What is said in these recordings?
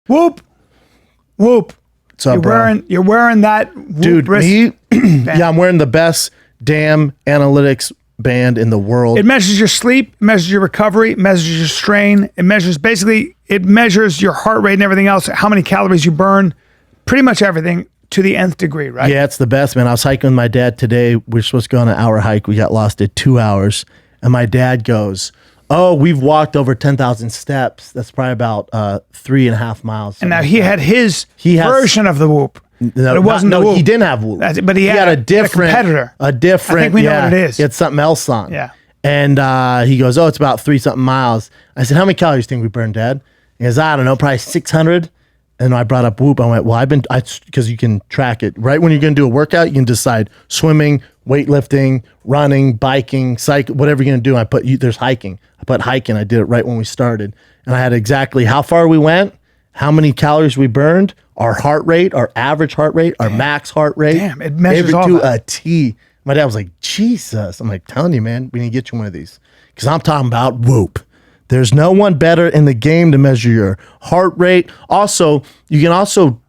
Whoop. What's up, bro? You're wearing that Whoop dude, wrist band. Yeah, I'm wearing the best damn analytics band in the world. It measures your sleep, it measures your recovery, it measures your strain, it measures your heart rate and everything else, how many calories you burn, pretty much everything to the nth degree, right? Yeah, it's the best, man. I was hiking with my dad today. We're supposed to go on an hour hike. We got lost at 2 hours. And my dad goes, oh, we've walked over 10,000 steps. That's probably about 3.5 miles. And now he had his version of the Whoop. No, it wasn't the Whoop. He didn't have Whoop. But he had a different competitor. A different. I think we know what it is. He had something else on. Yeah. And he goes, oh, it's about 3-something miles. I said, how many calories do you think we burned, Dad? He goes, I don't know, probably 600. And I brought up Whoop. I went, well, because you can track it. Right when you're going to do a workout, you can decide swimming, weightlifting, running, biking, cycle, whatever you're going to do. I put, there's hiking. I put hiking. I did it right when we started. And I had exactly how far we went, how many calories we burned, our heart rate, our average heart rate, our max heart rate. Damn, it measures all to that. a T. My dad was like, Jesus. I'm like, telling you, man, we need to get you one of these. Because I'm talking about Whoop. There's no one better in the game to measure your heart rate. Also, you can also,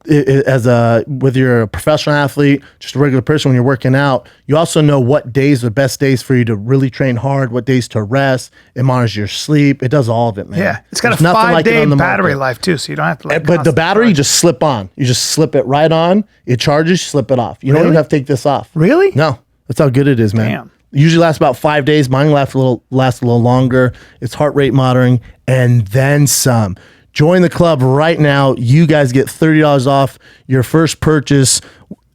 whether you're a professional athlete, just a regular person, when you're working out, you also know what days are the best days for you to really train hard, what days to rest. It monitors your sleep. It does all of it, man. Yeah, it's got There's a nothing like it 5-day on the battery market. life too, so you don't have to But the battery, you just slip on. You just slip it right on. It charges, you slip it off. You don't even have to take this off. Really? No. That's how good it is, man. Damn. Usually lasts about 5 days. Mine lasts a little longer. It's heart rate monitoring and then some. Join the club right now. You guys get $30 off your first purchase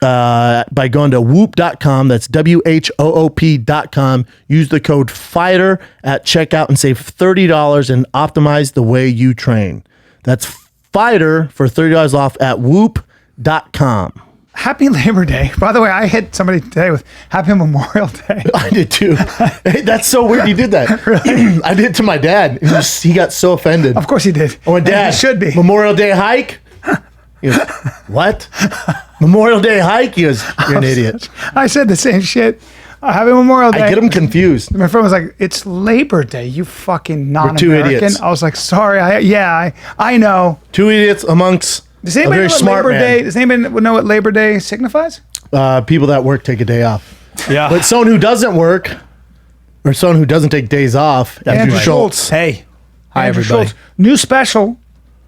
by going to whoop.com. That's WHOOP.com. Use the code FIGHTER at checkout and save $30 and optimize the way you train. That's FIGHTER for $30 off at whoop.com. Happy Labor Day. By the way, I hit somebody today with Happy Memorial Day. I did too. Hey, that's so weird you did that. Really? I did it to my dad. He got so offended. Of course he did. I went, Dad, He should be. Memorial Day hike? He goes, what? Memorial Day hike? He goes, you're an idiot. I said the same shit. Happy Memorial Day. I get him confused. My friend was like, it's Labor Day, you fucking non-American. two idiots. I was like, sorry. I know. Two idiots amongst Does a anybody very know what smart Labor man. Day? Does anybody know what Labor Day signifies? People that work take a day off. Yeah. But someone who doesn't work or someone who doesn't take days off, Andrew Andrew Schulz. Schulz. Hey. Hi, Andrew everybody. Schulz. New special.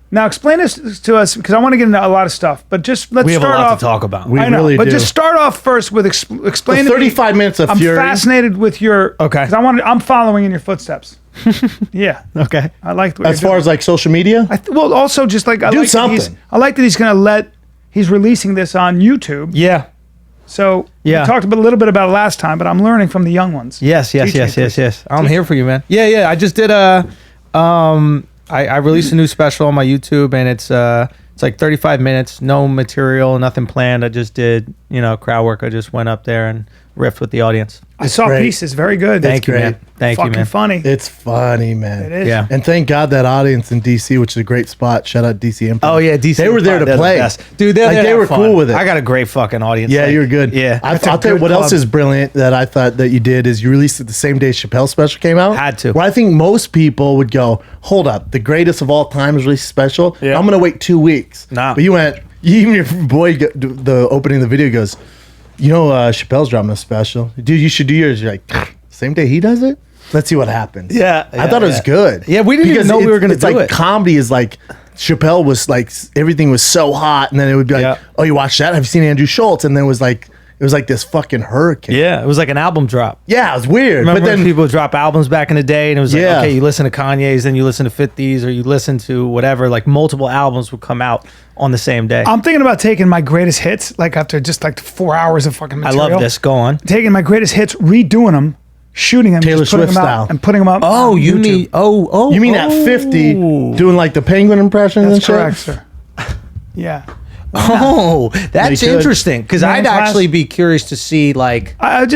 Now explain this to us because I want to get into a lot of stuff. But just let's We have a start lot off. to talk about. We I know, really but do. just start off first with explain. The to me- 35 minutes of I'm fury. fascinated with your Okay. because I'm following in your footsteps. Yeah. Okay. I like what As you're far doing. as like social media, Well, also just like I Do like that something. I like that he's releasing this on YouTube. Yeah. So Yeah. we talked a little bit about it last time, but I'm learning from the young ones. Yes. Teach me, please. I'm here for you, man. Yeah. I just did I released a new special on my YouTube, and it's like 35 minutes, no material, nothing planned. I just did, crowd work. I just went up there and riffed with the audience. I saw great. pieces, very good. Thank you, great. man. Thank Fucking you, man. funny. it's funny, man. It is. Yeah. And thank God that audience in DC, which is a great spot. Shout out DC Improv. Oh yeah, DC. They were there to They're the play. best. Dude. They're Like, there they to were have fun. cool with it. I got a great fucking audience. Yeah, Like, you're good. Yeah, I'll a tell you good what else club. is brilliant that I thought that you did is you released it the same day Chappelle's special came out. Had to. Where I think most people would go, hold up, the greatest of all time is released a special. Yeah. I'm going to wait 2 weeks. Nah. But you went, even your boy, the opening of the video goes, Chappelle's dropping a special. Dude, you should do yours. You're like, same day he does it? Let's see what happens. Yeah, I thought it was yeah. good. Yeah, we didn't even know we were gonna it's do like it. comedy is like, Chappelle was like, everything was so hot. And then it would be like, Yeah. oh, you watched that? Have you seen Andrew Schulz? And then it was like this fucking hurricane. Yeah, it was like an album drop. Yeah, it was weird. Remember but then when people would drop albums back in the day, and it was like, Yeah. okay, you listen to Kanye's, then you listen to 50s, or you listen to whatever. Like multiple albums would come out on the same day. I'm thinking about taking my greatest hits, like after just like 4 hours of fucking I material. love this. Go on. Taking my greatest hits, redoing them, shooting them, Taylor just putting Swift them style. out, and putting them up. Oh, on you YouTube. mean you mean at 50 doing like the penguin impressions and That's shit? correct, sir. Yeah. Oh, that's They could. interesting. Because Main I'd class. actually be curious to see like. I'd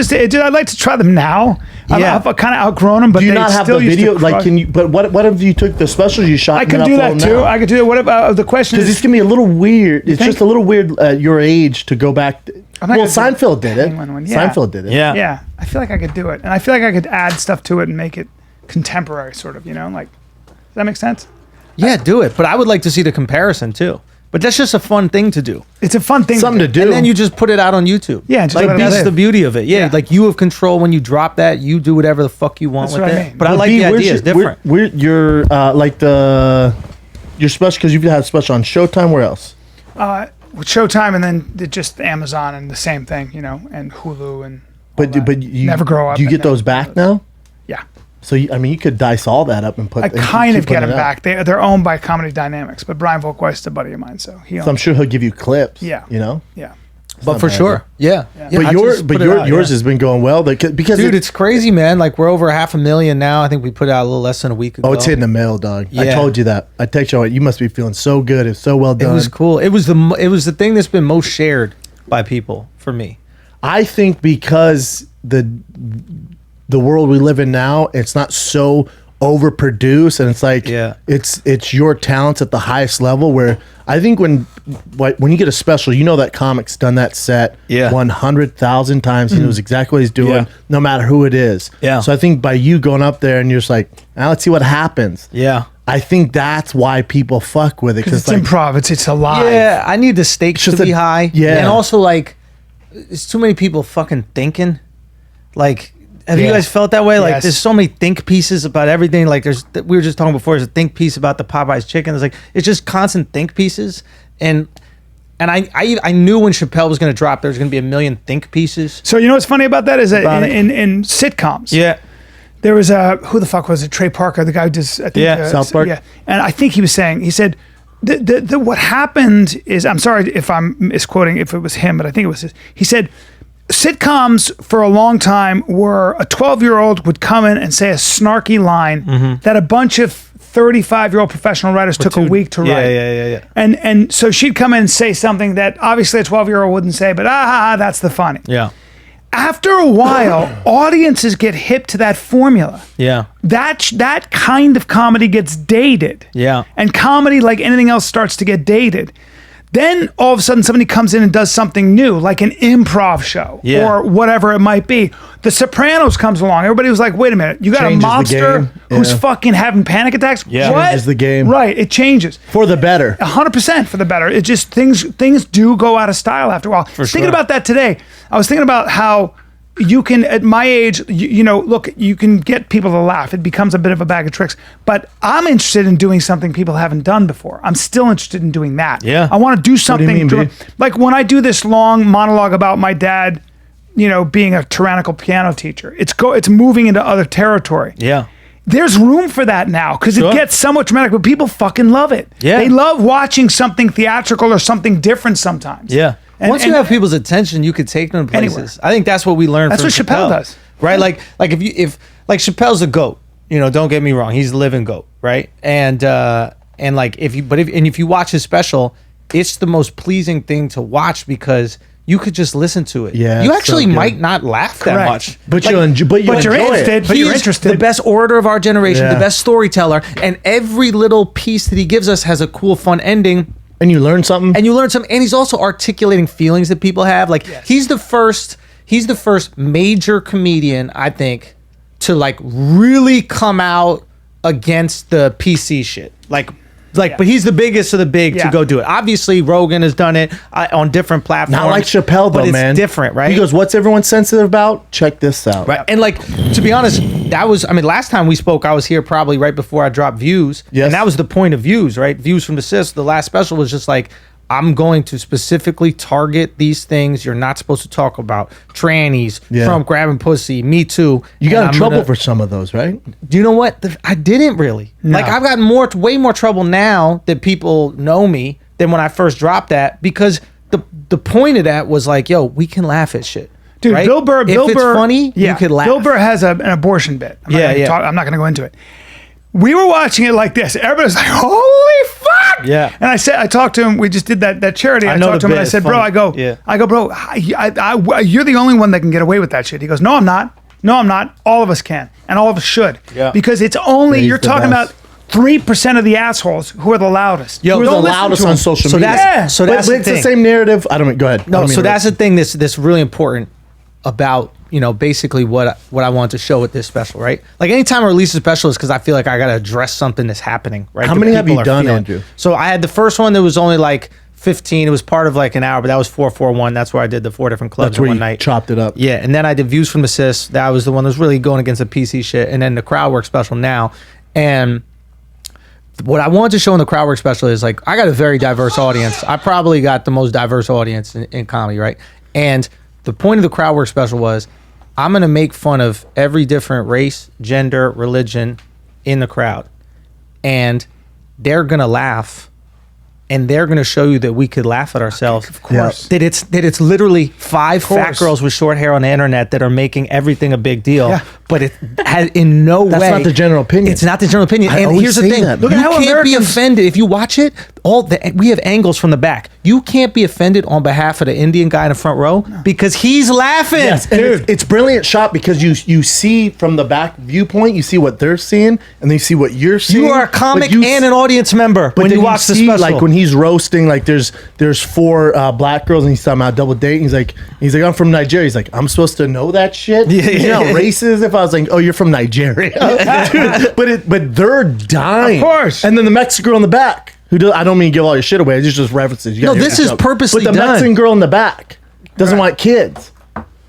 like to try them now. Yeah. I've kind of outgrown them, but Do you they not have still the used to video? Like, crush. can you? But what if you took the specials you shot? I could do that too. I could do it. What about the question Because is? it's gonna be a little weird. It's think? just a little weird at your age to go back. I'm not Well, gonna do Seinfeld did it. Penguin one, yeah. Seinfeld did it. Yeah. Yeah, I feel like I could do it, and I feel like I could add stuff to it and make it contemporary, sort of. Like, does that make sense? Yeah, do it. But I would like to see the comparison too. But that's just a fun thing to do. It's a fun thing. Something to do. And then you just put it out on YouTube. Yeah, just like let it that's live. the beauty of it. Yeah, Yeah. like you have control when you drop that. You do whatever the fuck you want That's with what I it. mean. But I like the idea. It's different. You're like your special because you've had a special on Showtime. Where else? With Showtime, and then just Amazon and the same thing, and Hulu and. But you Never grow up Do you and get those back now? Yeah. So you could dice all that up and put. I and kind keep of get putting them it out. back. They're owned by Comedy Dynamics, but Brian Volkweist's a buddy of mine, so he owns. So I'm sure he'll give you clips. Yeah. Yeah. But for bad, sure, yeah. But yours has been going well because dude, it's crazy, man. Like we're over 500,000 now. I think we put it out a little less than a week ago. Oh, it's hitting the mail, dog. I Yeah. told you that. I text you, you must be feeling so good. It's so well It done. was cool. It was the thing that's been most shared by people for me. I think because the world we live in now, it's not so overproduced, and it's like it's your talents at the highest level. Where I think when you get a special, that comic's done that set 100,000 times. He knows exactly what he's doing, no matter who it is. Yeah. So I think by you going up there and you're just like, now let's see what happens. Yeah. I think that's why people fuck with it because it's like, improv. It's alive. Yeah, I need the stakes to be high. Yeah. And also, like, it's too many people fucking thinking. Like, have you guys felt that way? Like, Yes. there's so many think pieces about everything. Like, we were just talking before, there's a think piece about the Popeyes chicken. It's just constant think pieces. And I knew when Chappelle was going to drop, there was going to be a million think pieces. So what's funny about that is that in sitcoms, there was who the fuck was it? Trey Parker, the guy who does I think South Park. Yeah, and I think he said the what happened is, I'm sorry if I'm misquoting if it was him, but I think it was his. He said sitcoms for a long time were a 12-year-old would come in and say a snarky line that a bunch of 35-year-old professional writers took a week to write. Yeah. And so she'd come in and say something that obviously a 12-year-old wouldn't say, but that's the funny. Yeah. After a while, audiences get hip to that formula. Yeah. That kind of comedy gets dated. Yeah. And comedy, like anything else, starts to get dated. Then all of a sudden somebody comes in and does something new, like an improv show or whatever it might be. The Sopranos comes along. Everybody was like, wait a minute, you got Changes a the monster game. who's fucking having panic attacks? Yeah. What? Changes the game. Right, it changes. For the better. 100% for the better. It just, things do go out of style after a while. Thinking about that today, I was thinking about how you can, at my age, look, you can get people to laugh. It becomes a bit of a bag of tricks. But I'm interested in doing something people haven't done before. I'm still interested in doing that. Yeah. I want to do something. mean, B? Like when I do this long monologue about my dad, being a tyrannical piano teacher, it's moving into other territory. Yeah. There's room for that now because it gets somewhat dramatic, but people fucking love it. Yeah. They love watching something theatrical or something different sometimes. Yeah. Once you have people's attention, you could take them places. Anywhere. I think that's what we learned. That's from what Chappelle does. right? Like if Chappelle's a goat, don't get me wrong, he's a living goat, right? And if you watch his special, it's the most pleasing thing to watch because you could just listen to it. Yeah, you it's actually so good. might not laugh that much, But you're you're enjoy interested. it. But He you're is interested. the best orator of our generation, Yeah. the best storyteller, and every little piece that he gives us has a cool, fun ending. And you learn something. And you learn something, and he's also articulating feelings that people have. Like he's the first major comedian, I think, to like really come out against the PC shit. But he's the biggest of the big to go do it. Obviously, Rogan has done it on different platforms. Not like Chappelle, though, but it's man. different, right? He goes, "What's everyone sensitive about? Check this out." Right. And to be honest, last time we spoke, I was here probably right before I dropped Views. Yes. And that was the point of Views, right? Views from the Sis. The last special was just like, I'm going to specifically target these things you're not supposed to talk about. Trannies, Trump grabbing pussy, Me Too. You got in trouble for some of those, right? Do you know what? I didn't really. No. Like, I've gotten way more trouble now that people know me than when I first dropped that, because the point of that was like, yo, we can laugh at shit. Dude, right? Bill Burr. If it's funny, you could laugh. Bill Burr has an abortion bit. I'm not going to go into it. We were watching it like this. Everybody's like, "Holy fuck!" Yeah. And I talked to him. We just did that charity. I know talked to the him and I bit. said, It's "Bro," funny. I go, "Bro, you're the only one that can get away with that shit." He goes, "No, I'm not. No, I'm not. All of us can, and all of us should. Yeah. Because it's only He's you're the talking best. about 3% of the assholes who are the loudest. Yo, Who's Don't the listen loudest to on them. social So media? that's- Yeah. so But that's the it's the thing. same narrative. Go ahead. No, so that's the thing that's really important about basically what I wanted to show with this special, right? Like anytime I release a special is because I feel like I got to address something that's happening, right? How that many have people you are done, feeling. Andrew? So I had the first one that was only like 15. It was part of like an hour, but that was 441. That's where I did the 4 different clubs That's in where one you night. chopped it up. Yeah, and then I did Views from Assist. That was the one that was really going against the PC shit. And then the crowd work special now. And what I wanted to show in the crowd work special is like I got a very diverse audience. I probably got the most diverse audience in comedy, right? And the point of the crowd work special was I'm gonna make fun of every different race, gender, religion in the crowd, and they're gonna laugh. And they're going to show you that we could laugh at ourselves. Of course. That it's literally 5 fat girls with short hair on the internet that are making everything a big deal. Yeah. But it has in no way. That's not the general opinion. It's not the general opinion. I And always here's the say thing: that. you Look at how can't be Americans- offended if you watch it. We have angles from the back. You can't be offended on behalf of the Indian guy in the front row because he's laughing. Yes, and it's brilliant shot because you see from the back viewpoint, you see what they're seeing, and then you see what you're seeing. You are a comic But you and an audience member when then you watch the see, special. like when he's roasting, like there's 4 black girls, and he's talking about double date. He's like, I'm from Nigeria. He's like, I'm supposed to know that shit. You know how racist if I was like, oh, you're from Nigeria, dude. But they're dying, Of course. And then the Mexican girl in the back, I don't mean to give all your shit away. It's just references. You No, gotta hear this the is joke. purposely But the done. Mexican girl in the back doesn't want kids.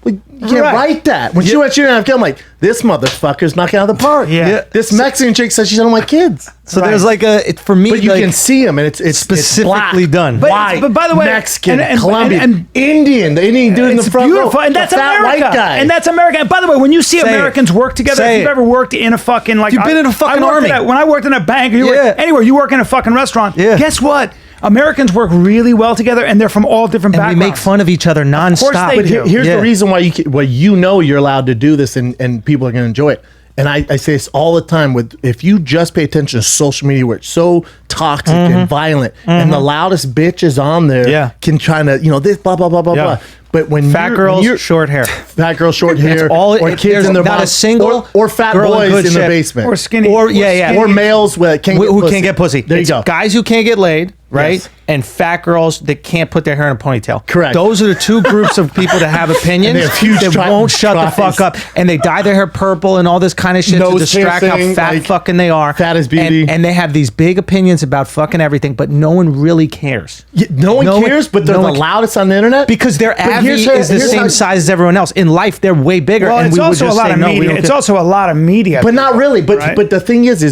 Like, you can't Right. write that. When she went, she didn't have kids. I'm like, this motherfucker's knocking out of the park. Yeah. This Mexican chick says she doesn't want kids. so Right. there's like for me, But you like, can see them, and it's specifically black, done. But- white, but by the way, Mexican, and- Colombian, and- Indian. The Indian dude in the It's front beautiful, row, and that's the fat America. white guy. And that's America. And by the way, when you see Say Americans work together, Say if you've it. ever worked in a fucking like, You've been in a fucking I worked army. when I worked in a bank, or you Yeah. work anywhere, you work in a fucking restaurant. Yeah. Guess what? Americans work really well together, and they're from all different and we backgrounds. make fun of each other nonstop. they But do. here's Yeah. the reason why you know you're allowed to do this, and people are going to enjoy it. And I say this all the time if you just pay attention to social media where it's so toxic and violent, and the loudest bitches on there Yeah. can try to this blah blah blah blah Yeah. blah. But when Fat girls, short hair. fat girls, short hair, all- or it- kids there's in their not a moms, single or fat girl in boys good in the shape. basement, or skinny, Or- yeah, yeah. skinny. or males that can't Who get can't get pussy. There It's you go. guys who can't get laid, right? Yes. And fat girls that can't put their hair in a ponytail. Correct. Those are the 2 groups of people that have opinions And they have huge that won't shut the fuck up. And they dye their hair purple and all this kind of shit to Nose distract how piercing, fat like, fucking they are. fat is beauty. And they have these big opinions about fucking everything, but no one really cares. No one cares, but they're no the one- loudest on the internet Because their But Avi here's is the here's same size as everyone else. In life, they're way bigger. Well, and it's we would also a just lot say, of no, we media. don't It's care. also a lot of media, But not really. But Right? but the thing is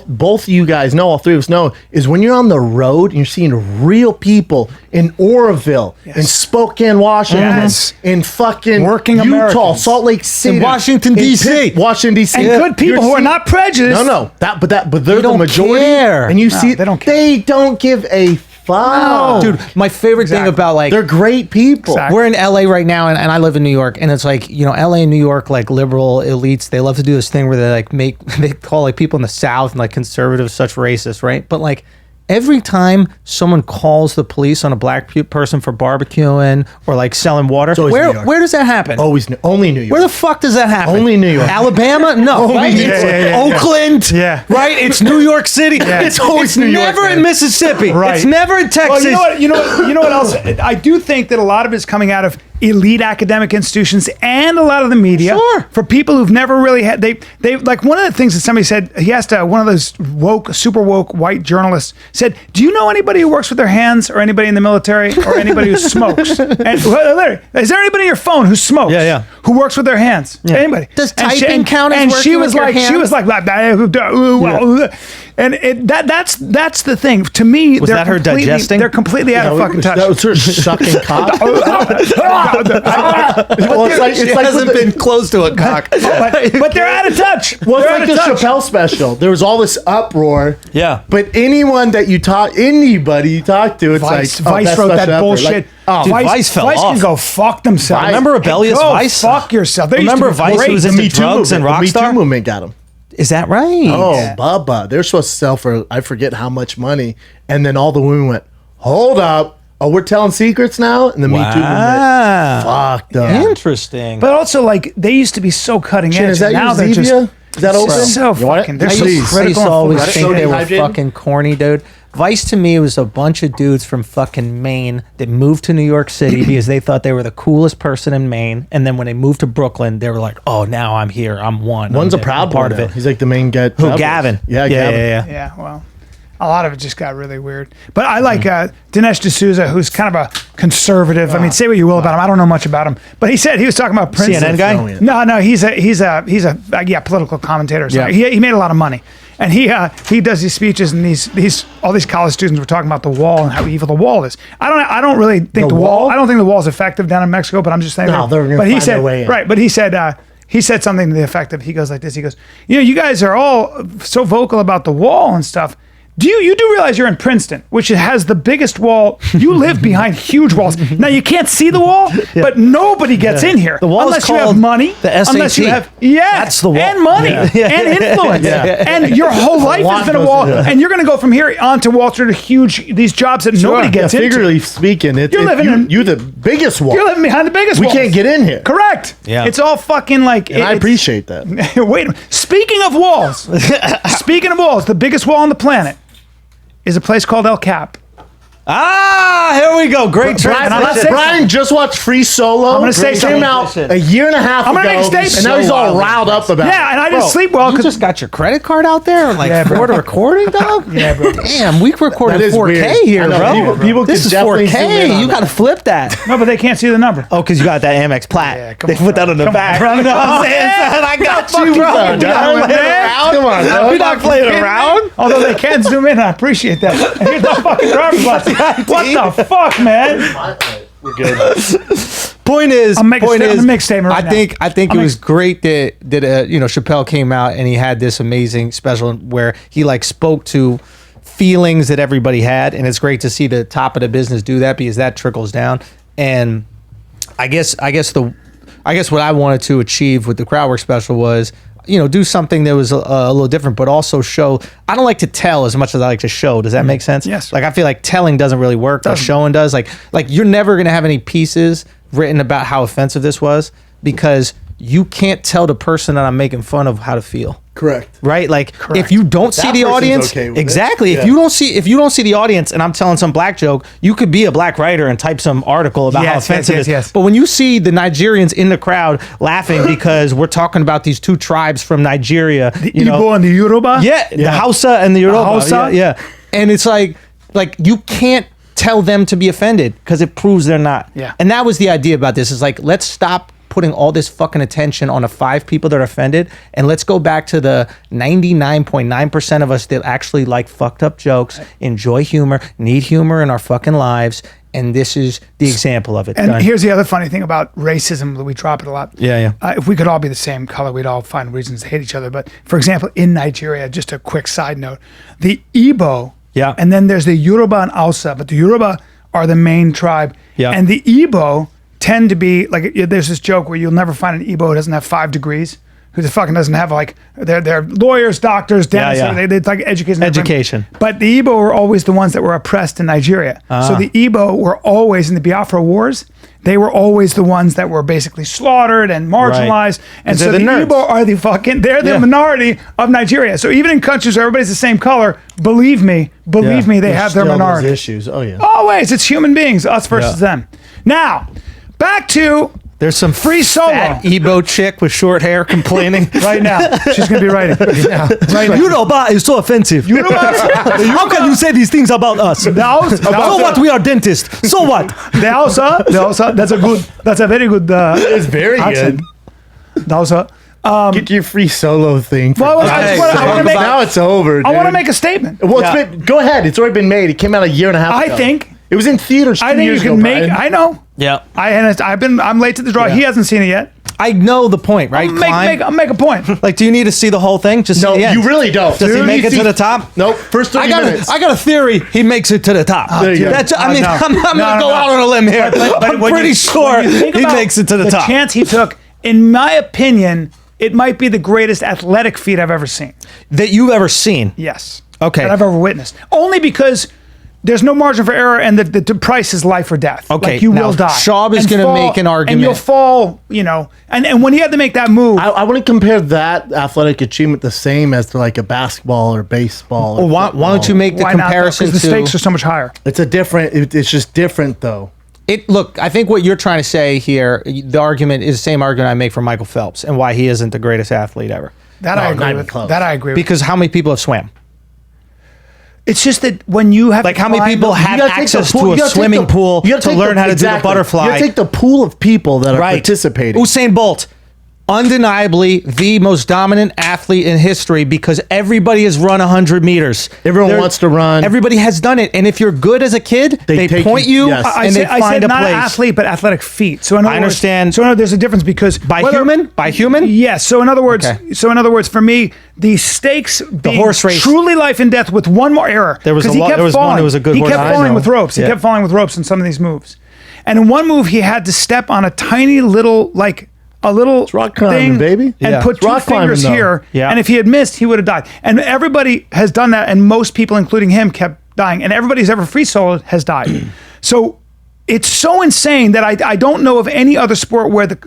both of you guys know, all 3 of us know, is when you're on the road and you're seeing real people in Oroville, in Spokane, Washington, Yes. in fucking Working Utah, Americans. Salt Lake City, Washington, D.C.. Washington D.C., and good people You're who are seeing- not prejudiced. No, but they're They the don't majority, care. and you No, see they don't care. They don't give a fuck, Dude, my favorite thing Exactly. about like They're great people. Exactly. we're in LA right now, and I live in New York, and it's like, LA and New York, like liberal elites, they love to do this thing where they like they call like people in the South and like conservatives such racist, right? But like every time someone calls the police on a black person for barbecuing or like selling water, always New where York. where does that happen? Only New York. Where the fuck does that happen? Only New York. Alabama? No. Only right? New It's York. Yeah. Oakland. Yeah. Right? It's New York City. It's always New York, never man. in Mississippi. Right. It's never in Texas. Well, you know what else? I do think that a lot of it is coming out of elite academic institutions and a lot of the media. Sure. For people who've never really had they like one of the things that somebody said, he asked one of those super woke white journalists said, "Do you know anybody who works with their hands or anybody in the military or anybody who smokes? And literally, is there anybody on your phone who smokes? Yeah. Who works with their hands? Anybody? Does And typing count as And working she was with your like, hands? she was like, and that's the thing. To me, Was that her digesting? They're completely out of fucking touch. That was her sucking cock. Well, it's like, She it's like hasn't with the- been close to a cock. but they're out of touch. Well, it's They're like out the of touch. Chappelle special. There was all this uproar. Yeah. But anyone that you talk, anybody you talk to, it's Vice, like, Vice best wrote special that ever. bullshit. Like, oh, Dude, Vice fell Vice off. can go fuck themselves. Remember Rebellious Go Vice? Fuck yourself. They used Remember to be Vice great. was the into Me Too drugs and movement. The Me Rockstar? Too movement got him. Is that right? Oh, Bubba. They're supposed to sell for, I forget how much money. And then all the women went, hold up. Oh, we're telling secrets now? And the Me Too movement Wow. fucked up. Interesting. But also, like, they used to be so cutting Shannon, edge. is that and now your they're Zevia? just Is that open? so You want it? fucking. They're I so used to critical. and always full of think shit. they were Hydrated? fucking corny, dude. Vice to me was a bunch of dudes from fucking Maine that moved to New York City because they thought they were the coolest person in Maine. And then when they moved to Brooklyn, they were like, oh, now I'm here. I'm one. One's I'm a proud part boy of it. now. He's like the main guy. Who, Gavin? Yeah, Gavin. Yeah, well, a lot of it just got really weird. But I like Dinesh D'Souza, who's kind of a conservative. I mean, say what you will about him. I don't know much about him, but he was talking about Prince. CNN guy? No, he's a political commentator. So he made a lot of money, and he does these speeches, and all these college students were talking about the wall and how evil the wall is. I don't really think the wall. I don't think the wall is effective down in Mexico, but I'm just saying. No, they're gonna but he find said their way in. right. But he said. He said something to the effect of, he goes like this. He goes, you guys are all so vocal about the wall and stuff. You do realize you're in Princeton, which has the biggest wall. You live behind huge walls. Now you can't see the wall, but nobody gets in here The wall unless is you have called money. the Unless you SAT. have That's the wall. and money and influence, and your whole life has been a wall. And you're going to go from here onto Wall Street to these jobs that nobody gets into. Figuratively speaking, you're the biggest wall. You're living behind the biggest We walls. can't get in here. Correct. Yeah. It's all fucking like. And I appreciate that. Wait a minute. Speaking of walls, the biggest wall on the planet is a place called El Cap. Here we go. Great transition. Brian just watched Free Solo. I'm gonna say Came something. out a year and a half I'm ago. gonna make a statement. And now he's all So riled up about Yeah, and I didn't sleep well You because just got your credit card out there, like Yeah, bro. for the recording, dog. Yeah, bro. Damn, we recorded That is 4K weird. here, I know, bro. people This could is definitely zoom in 4K. on You that. gotta flip that. no, but they can't see the number. Oh, because you got that Amex Plat. Yeah, come They on, put that on the come on, back. bro. You know what I'm saying, son? I got you, bro. on, We're not man. playing around. Come on, bro. We're not playing kidding me? around. Although they can zoom in, I appreciate that. And here's my fucking driver's license. What the fuck, man? We're good. Point is, I'm gonna make a statement right now. I think it was great that Chappelle came out and he had this amazing special where he like spoke to feelings that everybody had, and it's great to see the top of the business do that because that trickles down. And I guess what I wanted to achieve with the crowd work special was, do something that was a little different, but also show. I don't like to tell as much as I like to show. Does that make sense? Yes. Like I feel like telling doesn't really work, but showing does. Like you're never gonna have any pieces written about how offensive this was because you can't tell the person that I'm making fun of how to feel. Correct. Right? Like if you don't see the person's audience, okay with it. exactly. Yeah. If you don't see the audience and I'm telling some black joke, you could be a black writer and type some article about how Yes, offensive yes, it is. yes. But when you see the Nigerians in the crowd laughing because we're talking about these two tribes from Nigeria, The Igbo and the Yoruba? yeah, the Hausa and the Yoruba. Hausa? Yeah. And it's like you can't tell them to be offended because it proves they're not. Yeah. And that was the idea about this is like, let's stop putting all this fucking attention on the 5 people that are offended and let's go back to the 99.9% of us that actually like fucked up jokes, enjoy humor, need humor in our fucking lives. And this is the example of it. And Done. here's the other funny thing about racism that we drop it a lot. Yeah. If we could all be the same color, we'd all find reasons to hate each other. But for example, in Nigeria, just a quick side note, the Igbo, Yeah. and then there's the Yoruba and Hausa, but the Yoruba are the main tribe. Yeah. And the Igbo tend to be, like, there's this joke where you'll never find an Igbo who doesn't have 5 degrees, who the fucking doesn't have, like, they're lawyers, doctors, dentists, Yeah. they like education. Education. But the Igbo were always the ones that were oppressed in Nigeria. So the Igbo were always, in the Biafra Wars, they were always the ones that were basically slaughtered and marginalized. And so they're the the nerds. Igbo are they're the Yeah. minority of Nigeria. So even in countries where everybody's the same color, believe me, they There's have their still those minority. issues. Oh yeah. Always, it's human beings, us versus them. Now, back to There's some Free Solo. fat Igbo chick with short hair complaining. right now. She's going to be writing. Right now. Yoruba is so offensive. How can you say these things about us? So what? We are dentists. So what? The Hausa, that's a very good It's very accent. good. The Hausa. Get your Free Solo thing. Well, I wanna make- now it's over. I want to dude. make a statement. Well, go ahead. It's already been made. It came out a year and a half ago. I think it was in theaters 2 you years can ago. make. Brian. I know. Yeah. I'm late to the draw. Yeah. He hasn't seen it yet. I know the point, right? I'll make a point. Like, do you need to see the whole thing? Just No, see the end. you really don't. Does he Dude, make you it see- to the top? Nope. First 30 minutes. I got a theory. He makes it to the top. There you go. That's, I mean, no. I'm No, gonna go no. out on a limb here. I'm when pretty you- sure when you think he about makes it to the top. chance he took, in my opinion, it might be the greatest athletic feat I've ever seen. That you've ever seen. Yes. Okay. That I've ever witnessed. Only because there's no margin for error, and the price is life or death. Okay, like you now, will die. Schaub is And gonna fall- make an argument. and you'll fall. And when he had to make that move, I wouldn't compare that athletic achievement the same as to like a basketball or baseball. Well, why don't you make the why not? comparison Because the to stakes are so much higher. It's a different. It's just different though. Look, I think what you're trying to say here, the argument is the same argument I make for Michael Phelps and why he isn't the greatest athlete ever. That No, I not agree even with. close. That I agree with. Because how many people have swam? It's just that when you have Like to how many climb people the- had You gotta take the access pool- to you a gotta take swimming the- pool you gotta to take learn how to do the exactly. butterfly? You gotta take the pool of people that are Right. participating. Usain Bolt, undeniably the most dominant athlete in history because everybody has run 100 meters. Everyone wants to run. Everybody has done it. And if you're good as a kid, they take point you- you yes. I and said, they find I said a not place. athlete, but athletic feet. So in other I words- understand. So there's a difference because By human? Yes. So in other words, Okay. for me, the stakes being horse race. truly life and death with one more error. There was 'Cause a he lot- kept there was one falling. that was a good He horse. kept I falling know. with ropes. He Yeah. kept falling with ropes in some of these moves. And in one move, he had to step on a tiny little a little rock climbing, thing, baby. and Yeah. put It's two rock climbing, fingers though. here. Yeah. And if he had missed, he would have died. And everybody has done that, and most people, including him, kept dying. And everybody who's ever free soloed has died. So it's so insane that I don't know of any other sport where the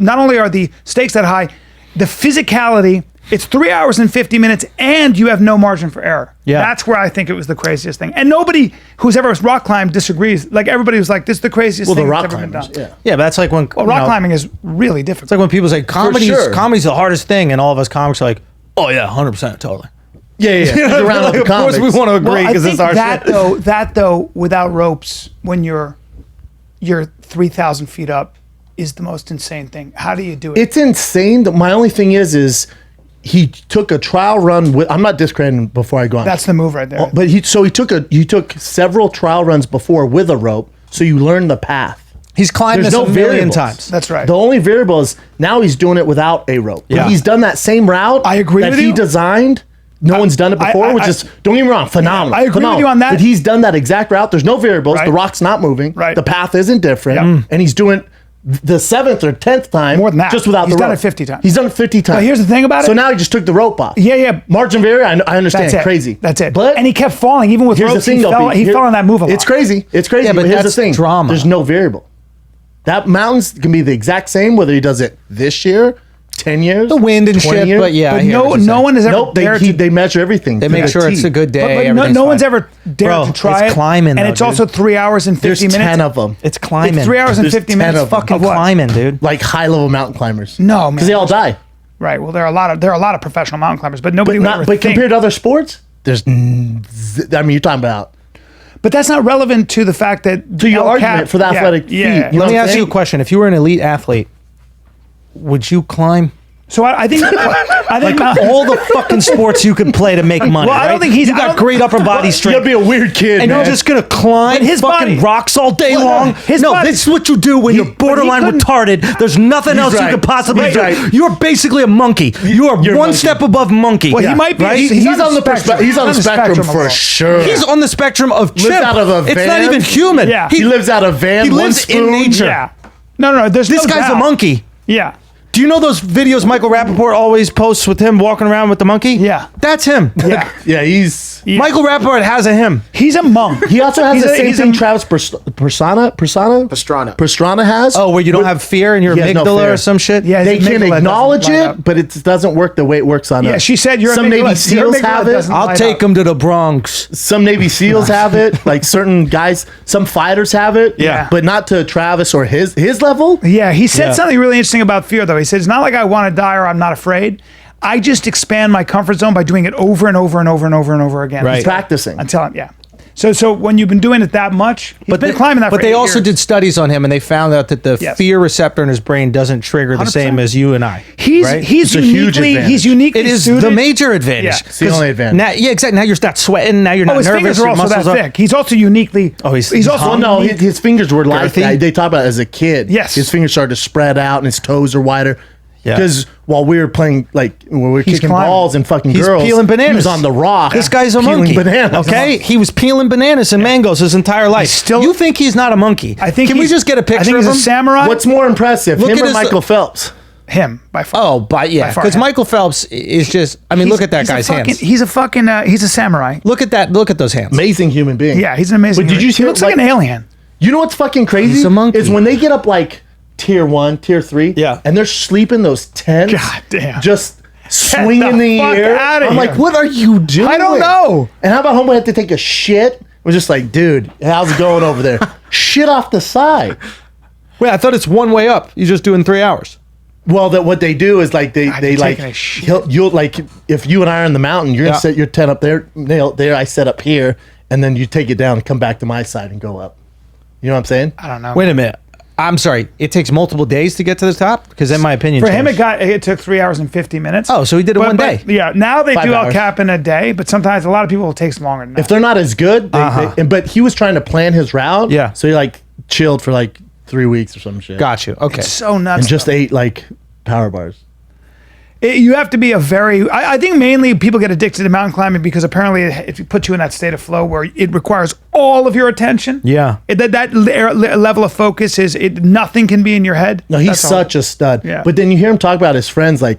not only are the stakes that high, the physicality. It's 3 hours and 50 minutes, and you have no margin for error. Yeah. That's where I think it was the craziest thing. And nobody who's ever rock climbed disagrees. Like everybody was like, "This is the craziest Well, the thing that's rock ever been climbers. done." Yeah. Yeah, but that's like when Well, rock climbing is really difficult. It's like when people say sure. comedy's the hardest thing, and all of us comics are like, "Oh yeah, 100%, totally." Yeah. The round of the Of course, we comics. want to agree I because think it's our that shit. though, without ropes, when you're 3,000 feet up, is the most insane thing. How do you do it? It's insane. My only thing is he took a trial run with. I'm not discrediting before I go on. That's the move right there. But he took several trial runs before with a rope, so you learn the path. He's climbed There's this no a million variables. times. That's right. The only variable is now he's doing it without a rope. Yeah. But he's done that same route. I agree that with he you. designed. No one's done it before, which I- is, don't get me wrong, phenomenal. I agree with phenomenal. you on that. But he's done that exact route. There's no variables. Right. The rock's not moving. Right. The path isn't different. Yep. And he's doing the 7th or 10th time. More than that. Just without He's the rope. done it 50 times. He's done it 50 times. But here's the thing about So it. now he just took the rope off. Yeah. Margin of error, I understand. That's it. Crazy. That's it. But And he kept falling, even with here's the ropes. thing, He though, fell, Pete. he fell on that move a lot. It's crazy. It's crazy. Yeah, but here's the that's thing. drama. There's no variable. That mountain's can be the exact same whether he does it this year, 10 years, The wind and 20 shit, years. but yeah, I But hear what you're no saying. one has ever Nope, dared to. they measure everything. They to make the sure T. it's a good day. But no, everything's no one's fine. ever dared Bro, to try it's it. climbing, and though, it's also dude. 3 hours and 50 There's minutes. 10 of them. It's climbing. It's 3 hours and There's 50 10 minutes. of them. fucking Of what? climbing, dude. Like high level mountain climbers. No, man. Because they all die. Right. Well, there are a lot of professional mountain climbers, but nobody would ever But think. compared to other sports, there's. You're talking about. But that's not relevant to the fact that To your El argument Cap- for the athletic feet. Yeah. You know Let what me I'm ask you a saying? question. If you were an elite athlete, would you climb? So I think All the fucking sports you can play to make money. Well, I don't right? think he's- You I got don't- great upper body You strength. gotta be a weird kid, and man. you're just gonna climb But his fucking body- rocks all day Well, long. his No, body- this is what you do when you're but he borderline couldn't- retarded. There's nothing else right. you could possibly He's do. right. You're basically a monkey. You are You're a one monkey. step above monkey. Well, he might be. Right? He's on the spectrum. He's on the spectrum a for little. sure. He's on the spectrum of chimp. out of a It's not van. even human. Yeah. He lives out of van. He one lives in spoon. nature. Yeah. No. There's This no guy's a doubt. monkey. Yeah. Do you know those videos Michael Rappaport always posts with him walking around with the monkey? Yeah. That's him. Yeah. Yeah, he's. Michael Rappaport has a him. He's a monk. He also has He's the a- same he's thing a- Travis Pastrana has. Oh, where you don't With- have fear in your He has no amygdala fear. or some shit? Yeah. They his can amygdala doesn't acknowledge line it, up. but it doesn't work the way it works on Yeah, us. she said your some amygdala- Navy your SEALs amygdala have it. doesn't- I'll light take up. him to the Bronx. Some Navy SEAls have it. Like certain guys, some fighters have it. Yeah. but not to Travis or his level. Yeah, he said Yeah. something really interesting about fear, though. He said, it's not like I want to die or I'm not afraid. I just expand my comfort zone by doing it over and over and over and over and over again. Right. Practicing. Until I'm, yeah. So when you've been doing it that much, he's been they, climbing that but for they 8 also years. did studies on him, and they found out that the Yes. fear receptor in his brain doesn't trigger the 100%. same as you and I. He's right? he's It's a huge uniquely advantage. he's uniquely It is suited. the major advantage. Yeah. It's the only advantage. Now, yeah, exactly. Now you're not sweating. Now you're not Oh, his nervous. fingers are your also muscles that are- thick. He's also uniquely. Oh, he's also Well, no, unique. his fingers were like Girthy? that. They talk about it as a kid. Yes. His fingers started to spread out and his toes are wider. Yeah. Because while we were playing, like, when we were He's kicking climbing. balls and fucking He's girls, peeling bananas. he was on the rock. This guy's a peeling monkey. bananas. Okay, he was peeling bananas and mangoes his entire life. still- you think he's not a monkey? I think Can we he's- just get a picture I think of he's him? a samurai. What's more impressive, Look him at or his- Michael Phelps? Him by far. Oh, but yeah, By far because him. Michael Phelps is just. I mean, He's- look at that he's a guy's fucking- hands. He's a fucking. He's a samurai. Look at that. Look at those hands. Amazing human being. Yeah, he's an amazing. But did human- you see He looks like an alien. You know what's fucking crazy? He's a monkey. Is when they get up like tier 1, tier 3, Yeah. and they're sleeping those tents. God damn. Just swinging the in the fuck air. outta I'm here. like, what are you doing? I don't know. And how about homeboy had to take a shit? We're just like, dude, how's it going over there? Shit off the side. Wait, I thought it's one way up. You just do in 3 hours. Well, that what they do is like they you're like taking a shit. you'll like if you and I are in the mountain, you're Yeah. gonna set your tent up there, nail there. I set up here, and then you take it down and come back to my side and go up. You know what I'm saying? I don't know. Wait a minute. I'm sorry. It takes multiple days to get to the top? Because in my opinion, For him, changed. it took 3 hours and 50 minutes. Oh, so he did it one day. Yeah, now they 5 do El hours. Cap in a day, but sometimes a lot of people it takes longer than that. If they're not as good, but he was trying to plan his route. Yeah. So he like chilled for like 3 weeks or some shit. Got you. Okay. It's so nuts. And just though. ate like power bars. You have to be a very. I think mainly people get addicted to mountain climbing because apparently it puts you in that state of flow where it requires all of your attention. Yeah. That level of focus is nothing can be in your head. No, he's That's all. such a stud. Yeah. But then you hear him talk about his friends like,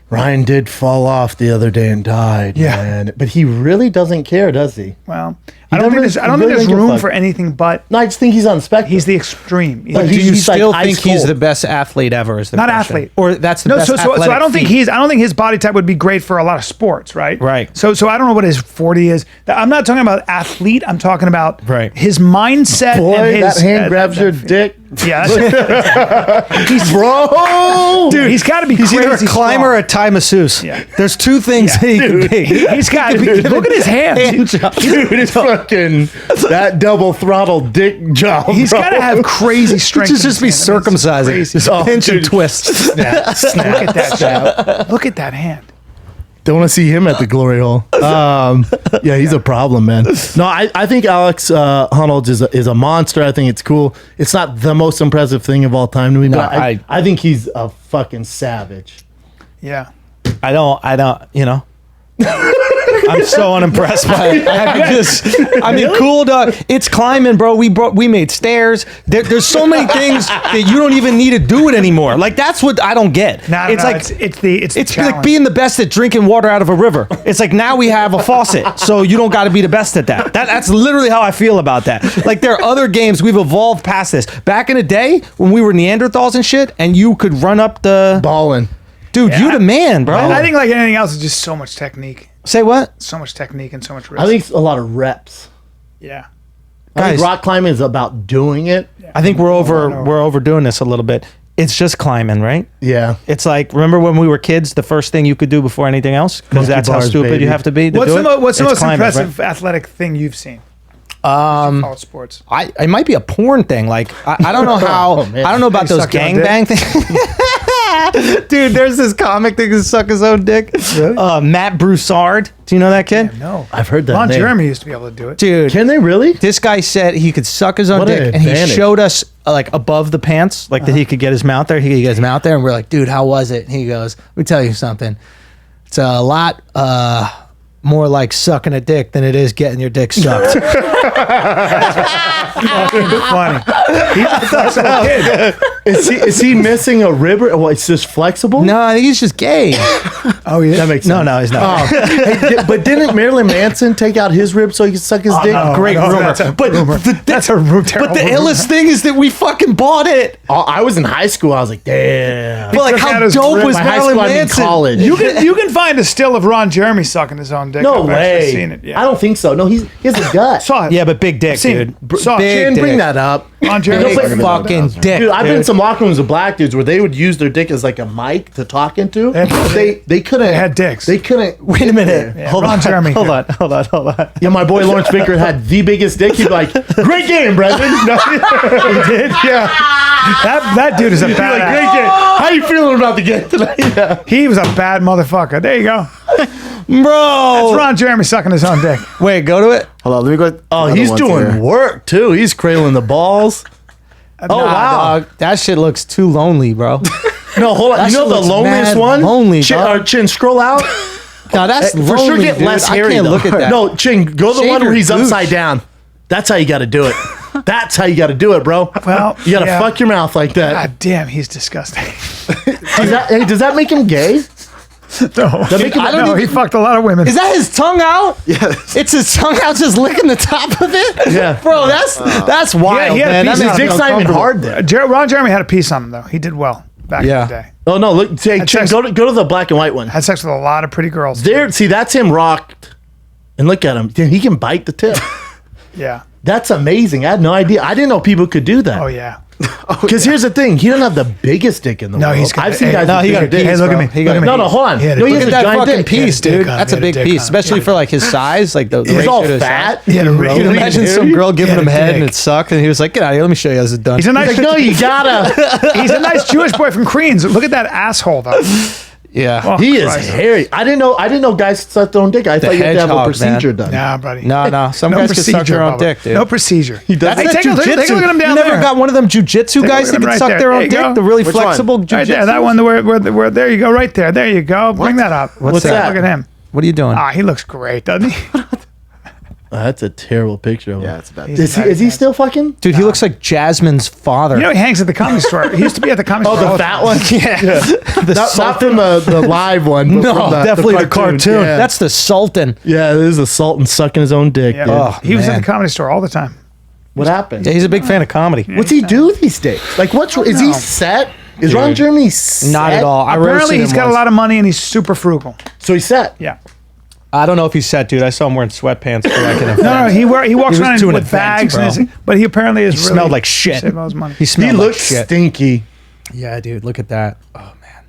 Ryan did fall off the other day and died. Yeah. Man. But he really doesn't care, does he? Well, He I don't think doesn't there's really give a room fuck. for anything but No, I just think he's on the spectrum. he's the extreme. He's But like- Do you he's like still ice think he's cold. the best athlete ever? Is the Not question. athlete. Or that's the no, best so I athletic don't think feat? I don't think his body type would be great for a lot of sports, right? Right. So I don't know what his 40 is. I'm not talking about athlete. I'm talking about Right. his mindset. Boy, and his, that hand grabs your dick. Yeah, that's, He's bro. dude. He's got to be. He's either a crazy climber or strong. a Thai masseuse. Yeah. There's two things that he can be. He's got to be. Look at his hands. Hand job. Dude, it's fucking that double throttle dick job. He's bro. got to have crazy strength. Just in his be hand. I mean, it's circumcising. crazy. Just Oh, pinch and dude. twist. Snap, snap. Look at that shit. Look at that hand. Don't want to see him at the glory hole. Yeah, he's a problem, man. No, I think Alex Honnold is a monster. I think it's cool. It's not the most impressive thing of all time to me, but I think he's a fucking savage. Yeah. I don't, you know. I'm so unimpressed by it. I mean, cool dog. It's climbing, bro. We made stairs. There's so many things that you don't even need to do it anymore. Like that's what I don't get. It's like it's the it's like challenge. being the best at drinking water out of a river. It's like now we have a faucet, so you don't got to be the best at that. That's literally how I feel about that. Like there are other games we've evolved past this. Back in the day when we were Neanderthals and shit, and you could run up the Ballin'. dude. You the man, bro. I think like anything else is just so much technique, Say what? so much technique, and so much risk. I think it's a lot of reps. yeah. I think Guys. rock climbing is about doing it. I think we're overdoing this a little bit. It's just climbing, right? Yeah. It's like remember when we were kids, the first thing you could do before anything else, because Monkey that's how bars, stupid baby. you have to be. To What's do the, it. what's the It's most climbing, impressive right? athletic thing you've seen? College sports. It might be a porn thing. Like I don't know how. Oh, man. I don't know about They those suck your own gangbang things. Dude, there's this comic that can suck his own dick. Really? Matt Broussard. Do you know that kid? No, I've heard that Ron name. Jeremy used to be able to do it. Dude, Can they really? this guy said he could suck his own What an dick, and he advantage. showed us like above the pants, like that he could get his mouth there. He could get his mouth there, and we're like, dude, how was it? And he goes, let me tell you something. It's a lot more like sucking a dick than it is getting your dick sucked. Funny. That's a kid. Is he missing a rib? Well, it's just flexible. No, I think he's just gay. Oh yeah. that makes sense. No, he's not. Hey, but didn't Marilyn Manson take out his rib so he could suck his dick? no. Great no, rumor. that's a But rumor. That's a but terrible the rumor. illest thing is that we fucking bought it. I was in high school. I was like, damn. But like, took out how his dope rib. was My high Marilyn school, I mean Manson? college. You can find a still of Ron Jeremy sucking his own dick. No I've actually way. Seen it. Yeah. I don't think so. No, he has a gut. saw it. Yeah, but big dick, Seen dude. it. Saw it. Big Jen, bring dick. that up. Ron Jeremy. Big Nobody- fucking dick, Dude, I've been in dude. some locker rooms with black dudes where they would use their dick as like a mic to talk into. They couldn't. They had dicks. They couldn't. Wait a minute. Yeah, Hold Ron on. Jeremy. Hold on. Yeah, my boy Lawrence Baker had the biggest dick. He'd be like, "Great game, Brendan." No, he did. Yeah, That dude is a like, bad. "Great game. How you feeling about the game tonight?" Yeah. He was a bad motherfucker. There you go. Bro. It's Ron Jeremy sucking his own dick. Wait, go to it. Hold on, let me go. Oh, another he's one doing here. work too. He's cradling the balls. Oh Nah, wow. dog. That shit looks too lonely, bro. No, hold on. That You know shit the looks loneliest mad one? lonely, Chin, dog. Chin, scroll out. No, that's For lonely, sure, get dude. less I hairy. can't though. look at that. No, Chin, go the Shave one where your he's gooch. upside down. That's how you got to do it. That's how you got to do it, bro. Well, You got to yeah. fuck your mouth like that. God damn, he's disgusting. Does that make him gay? No, he fucked a lot of women. Is that his tongue out? Yes. It's his tongue out just licking the top of it? Yeah. Bro, that's wild, he had a man. piece That of makes His me dick's not even uncomfortable. hard there. Ron Jeremy had a piece on him though. He did well back in the day. Oh no! Look, sex- go to the black and white one. Had sex with a lot of pretty girls. There, see, that's him rocked, and look at him. Dude, he can bite the tip. Yeah. That's amazing. I had no idea. I didn't know people could do that. Oh yeah. Because here's the thing: he doesn't have the biggest dick in the world. he's got- I've seen hey, guys. no, with he got bigger a dicks. Hey, look at me. He got Look at a- me. No, hold on. He had a No, he dick. has Look a at that giant fucking dick. piece, He had a dude. dick on That's him. a He had big a dick piece, on him. especially for like his size. Like the He's all ratio to his fat. size. He had a Can you really imagine hairy. some girl giving He had him a head and dick. it sucked, and he was like, "Get out of here! Let me show you how this is done." He's a nice. He's like, no, you gotta. He's a nice Jewish boy from Queens. Look at that asshole though. yeah. Oh, He is Christ. hairy. I didn't know guys could suck their own dick. I thought you had to have a hedgehog, procedure man. done. Nah, buddy. No. Some guys can suck their own Bubba. dick, dude. No procedure. He does. Hey, That's take a look at him down You never there. got one of them jujitsu guys look at that him can right suck there. their There own you dick? go. The really Which one? flexible Right jujitsu. there, that one where there you go, right there. There you go. Bring that up. What's that? Look at him. What are you doing? Ah, he looks great, doesn't he? That's a terrible picture of him. Yeah, it's a bad. Is he still fucking? Dude, he looks like Jasmine's father. You know he hangs at the comedy store. He used to be at the comedy Oh, store. all the fat one. yeah. Not from the live one. But No, from definitely the cartoon. Yeah. That's the Sultan. Yeah, this is a Sultan sucking his own dick. Yeah. Dude. Oh, He was at man. the comedy store all the time. What happened? Yeah, he's a big fan of comedy. What's he do these days? Like, is he know. set? Is Ron Jeremy set? Not at all. I Apparently, roasted he's him got a once. lot of money and he's super frugal. So he's set. Yeah. I don't know if he's set, dude. I saw him wearing sweatpants for like an event. No, he walks was around doing with events, bags, bro. and but he apparently is He really smelled like shit. saved all his money. He smelled He like looks shit. stinky. Yeah, dude. Look at that. Oh man.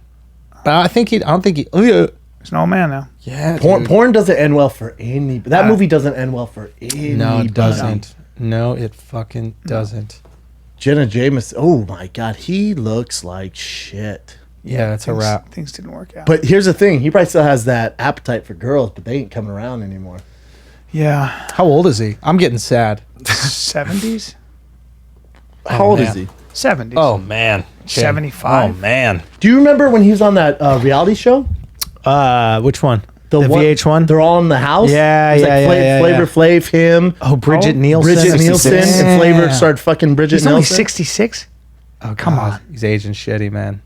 But I don't think he. Oh yeah. He's an old man now. Yeah. Porn doesn't end well for any. That movie doesn't end well for any. No, it doesn't. No, it fucking doesn't. Jenna Jameson. Oh my god, he looks like shit. Yeah, that's a wrap. Things didn't work out. But here's the thing: he probably still has that appetite for girls, but they ain't coming around anymore. yeah, How old is he? I'm getting sad. 70s, How old man. is he? 70s. Oh man. 75. Oh man. Do you remember when he was on that reality show? Which one? The one- VH1? They're all in the house. Yeah, It was yeah, like yeah, Flavor yeah. Flav, him. Oh, Bridget Nielsen. Bridget Nielsen, 66. and Flavor Yeah. started fucking Bridget He's only Nielsen. 66. Oh, Come God. on. He's aging shitty, man.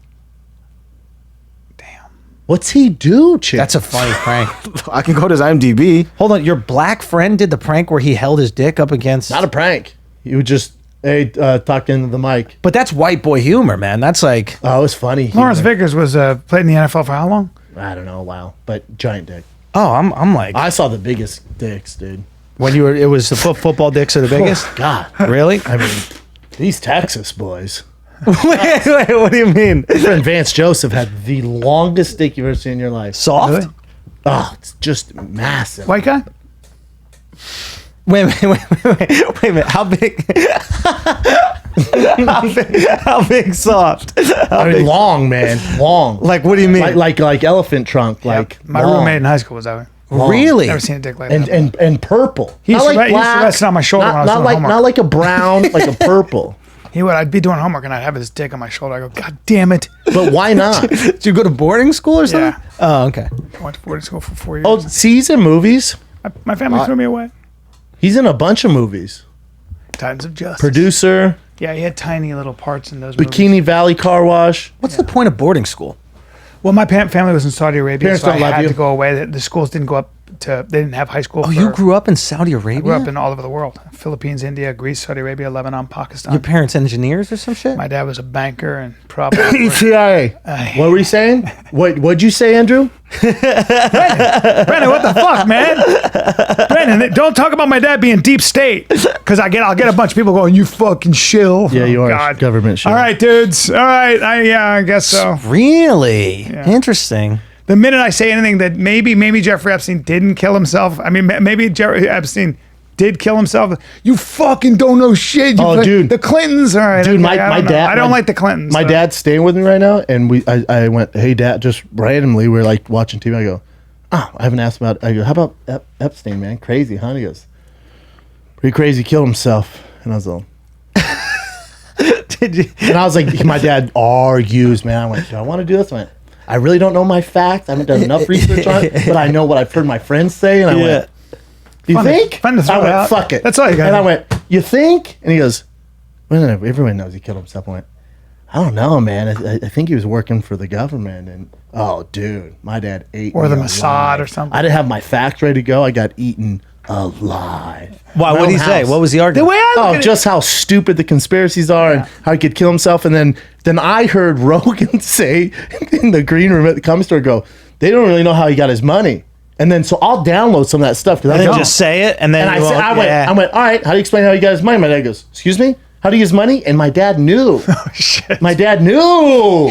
What's he do, chick? That's a funny prank. I can go to his IMDb. Hold on, your black friend did the prank where he held his dick up against. not a prank. You would just talk into the mic. But that's white boy humor, man. That's like. Oh, it was funny. Lawrence Vickers was played in the NFL for how long? I don't know. Wow, but giant dick. Oh, I'm like. I saw the biggest dicks, dude. When you were, it was the football dicks are the biggest. God, Really? I mean, these Texas boys. wait, what do you mean? My friend Vance Joseph had the longest dick you've ever seen in your life. Soft? Really? Oh, it's just massive. White guy? Wait a minute. How big? how big soft? I mean, long, man, long. Like, what do you mean? Like elephant trunk. Like My long. roommate in high school was that way. Really? Never seen a dick like and that. and purple. He used Not to like he used to black. rest on my shoulder when I was Not doing like homework. not like a brown, like a purple. He would. I'd be doing homework and I'd have his dick on my shoulder. I go, God damn it! But why not? Did you go to boarding school or something? Yeah. Oh, okay. I went to boarding school for 4 years. Oh, see, he's in movies. My family threw me away. He's in a bunch of movies. Titans of Justice. Producer, Yeah, he had tiny little parts in those Bikini movies. Valley Car Wash. What's the point of boarding school? Well, my family was in Saudi Arabia, Parents so I don't love had you. to go away. The schools didn't go up to. They didn't have high school. Oh, you grew up in Saudi Arabia? I grew up in all over the world: Philippines, India, Greece, Saudi Arabia, Lebanon, Pakistan. Your parents engineers or some shit? My dad was a banker and probably. CIA. What were you saying? What'd you say, Andrew? Brendan, what the fuck, man? Brendan, don't talk about my dad being deep state, because I'll get a bunch of people going, "You fucking shill." Yeah, you Oh, are God. government shit. All right, dudes. All right, I guess so. Really? Interesting. The minute I say anything that maybe Jeffrey Epstein didn't kill himself, I mean, maybe Jeffrey Epstein did kill himself. You fucking don't know shit. Oh, dude. The Clintons. All right, Dude, okay, my I don't know. dad. I don't like the Clintons. My so. dad's staying with me right now, and I went, hey, Dad, just randomly, we were like watching TV. I go, oh, I haven't asked about. I go, how about Epstein, man? Crazy, huh? And he goes, pretty crazy. Killed himself, and I was like. Did you? And I was like, my dad argues, man. I went, do I want to do this? I went, I really don't know my facts. I haven't done enough research on it, but I know what I've heard my friends say. And I went, you Fun to- think? fun to throw I it went, out. fuck it. That's all you got. And I went, you think? And he goes, well, no, everyone knows he killed himself. I went, I don't know, man. I think he was working for the government, and oh, dude, my dad ate Or me the Mossad alive. or something. I didn't have my facts ready to go. I got eaten alive. Why? What did he say? What was the The argument? way I look Oh, at just how stupid the conspiracies are and how he could kill himself. And then I heard Rogan say in the green room at the comic store, go, they don't really know how he got his money. And then so I'll download some of that stuff because I And then don't. just say it, and then And you won't- I went, all right, how do you explain how he got his money? My dad goes, excuse me? How do you get his money? And my dad knew. Oh, shit. My dad knew.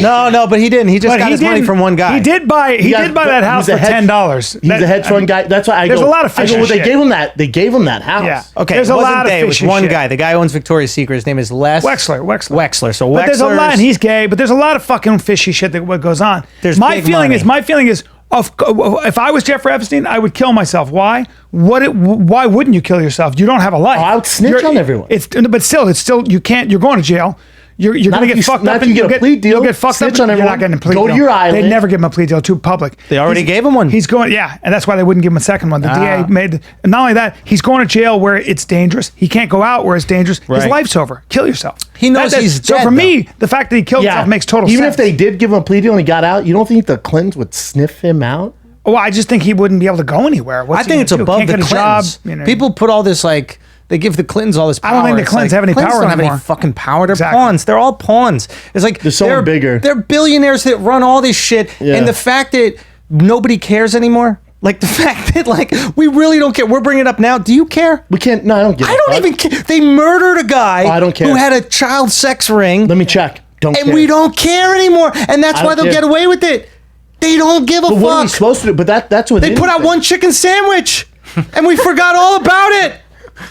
No, but he didn't. He just But got his money didn't- from one guy. He did buy that house for $10. He's a hedge fund guy. That's why I There's go. a lot of I fishy go, well, they shit. gave him that. They gave him that house. Yeah. Okay, There's it a wasn't lot of Dave, it was fishy one shit. guy. The guy who owns Victoria's Secret. His name is Les Wexler. So But there's a lot, and Wexler's- he's gay. But there's a lot of fucking fishy shit that what goes on. There's my big feeling money. is, if I was Jeffrey Epstein, I would kill myself. Why? Why wouldn't you kill yourself? You don't have a life. I would snitch on everyone. But still, you can't. You're going to jail. You're Not going if to you- get fucked not up. if you and get a plea deal. You'll get fucked Snitch up. on You're everyone. not getting a plea Go deal. to your island. They never give him a plea deal too public. They already gave him one. He's going, and that's why they wouldn't give him a second one. The DA made, and not only that, he's going to jail where it's dangerous. He can't go out where it's dangerous. His Right. life's over. Kill yourself. He knows he's So dead, for me, the fact that he killed himself makes total Even sense. if they did give him a plea deal and he got out, you don't think the Clintons would sniff him out? Well, I just think he wouldn't be able to go anywhere. What's I he think it's gonna do? above Can't the get a Clintons. job. You know. People put all this like they give the Clintons all this power. I don't think the It's Clintons like, have any Clintons power don't have anymore. any fucking power. They're Exactly. pawns. They're all pawns. It's like There's someone bigger. They're billionaires that run all this shit, Yeah. and the fact that nobody cares anymore. Like the fact that like we really don't care. We're bringing it up now. Do you care? We can't. No, I don't give. I don't even care. They murdered a guy I don't care. who had a child sex ring. Let me check. Don't. And care. we don't care anymore. And that's I why don't they'll care. get away with it. They don't give a But what are we fuck. supposed to do? But that's what They put out one chicken sandwich, and we forgot all about it.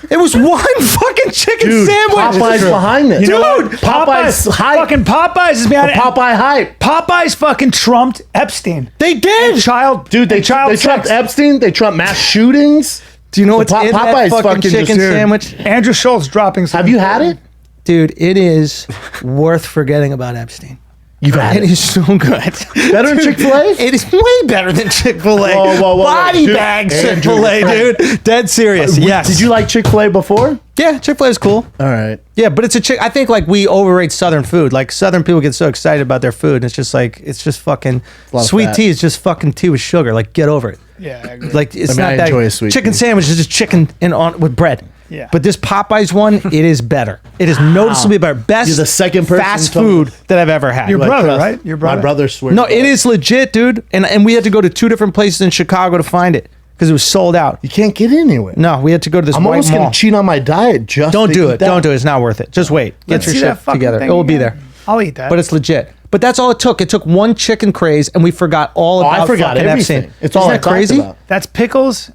It was one fucking chicken Dude, sandwich. Popeye's behind this. You know what? Popeyes hype. Fucking Popeyes is behind it. Popeye hype. Popeyes fucking trumped Epstein. They did. Child, Dude, they child trumped sex. Epstein. They trumped mass shootings. Do you know what's in Popeye's that fucking fucking just- chicken dude. sandwich? Andrew Schulz dropping. Have you had it? Dude, it is worth forgetting about Epstein. You've had It it. is so good. Better than Chick-fil-A? It is way better than Chick-fil-A. Whoa. Body Dude, bag Andrew, Chick-fil-A, dude. Dead serious. Yes. Did you like Chick-fil-A before? Yeah, Chick-fil-A is cool. All right. Yeah, but it's a chick. I think like we overrate Southern food. Like Southern people get so excited about their food, and it's just fucking a lot of sweet fat. tea is just fucking tea with sugar. Like get over it. Yeah, I agree. Like it's I mean, not I that enjoy a sweet chicken tea. sandwich is just chicken on with bread. Yeah. But this Popeyes one, it is better. It is noticeably better. Best You're the second person fast to- food that I've ever had. Your Like, brother, trust. right? Your brother. My brother swears. no, by it is legit, dude. And we had to go to 2 different places in Chicago to find it because it was sold out. You can't get anywhere. No, we had to go to this I'm white almost mall. going to cheat on my diet just Don't to do eat it. that. Don't do it. It's not worth it. Just wait. Get Let's your see shit that fucking together. thing It will be again. there. I'll eat that. But it's legit. But that's all it took. It took one chicken craze, and we forgot all about I forgot fucking everything. Epstein. It's all Isn't I that talked crazy? about. That's pickles.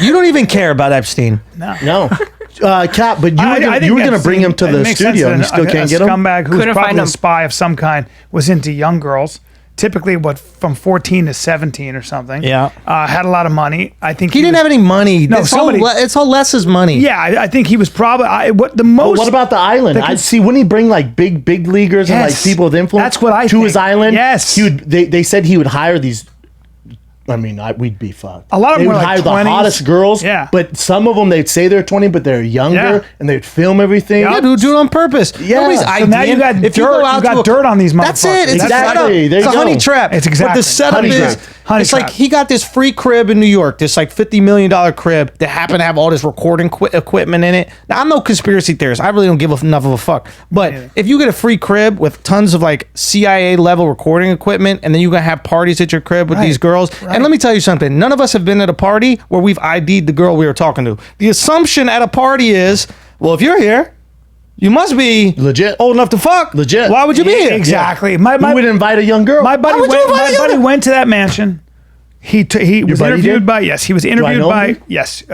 You don't even care about Epstein. No. Cap, but you were going to bring him to it the makes sense studio that and you still can't a get him? scumbag who's Couldn't probably find a him. spy of some kind was into young girls. Typically, from 14 to 17 or something. Yeah. Had a lot of money. I think He didn't have any money. No, it's, somebody- it's all Les's money. Yeah, I think he was probably what the But most. what about the island? the I cons- see. Wouldn't he bring like big leaguers and like Yes. people with influence? That's what I to think. his island. Yes. he would. They said he would hire these. I mean, we'd be fucked. A lot of they them would were like hire the 20s. hottest girls. Yeah. but some of them they'd say they're 20, but they're younger, Yeah. and they'd film everything. Yeah, dude, do it on purpose. Yeah. Nobody's So now you IDing. got If dirt- go out you got to a- dirt on these That's motherfuckers. it. It's Exactly. a setup. There It's you a go. honey trap. It's What exactly. the setup Honey is. trap. Honey It's trap. like he got this free crib in New York, this like $50 million crib that happened to have all this recording equipment in it. Now, I'm no conspiracy theorist. I really don't give enough of a fuck. But if you get a free crib with tons of like CIA level recording equipment, and then you're gonna have parties at your crib with Right. these girls, Right. and let me tell you something. None of us have been at a party where we've ID'd the girl we were talking to. The assumption at a party is, well, if you're here, you must be Legit. old enough to fuck. Legit. Why would you be here? Exactly. Who would invite a young girl? My buddy would you went. invite My a buddy young- went to that mansion. He was buddy interviewed did? by. Yes, he was I interviewed know by. him? Yes. Oh,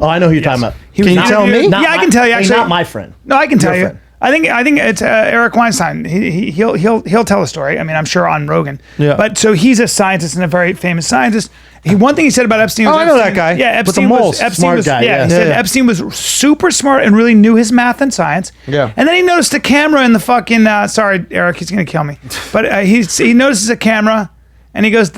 I know who you're talking about. He was Can you tell me? interviewed- Not Yeah, I my- can tell you. hey, Actually, not my friend. No, I can tell Your you. friend. I think it's Eric Weinstein. He'll tell a story. I mean, I'm sure on Rogan. Yeah. But so he's a scientist and a very famous scientist. One thing he said about Epstein was Oh, I know Epstein- that guy. Yeah, With the Epstein moles. was Epstein Smart was, guy, Yeah, yeah. he said Yeah. Epstein was super smart and really knew his math and science. Yeah. And then he noticed a camera in the fucking. Sorry, Eric, he's gonna kill me. But he notices a camera. And he goes,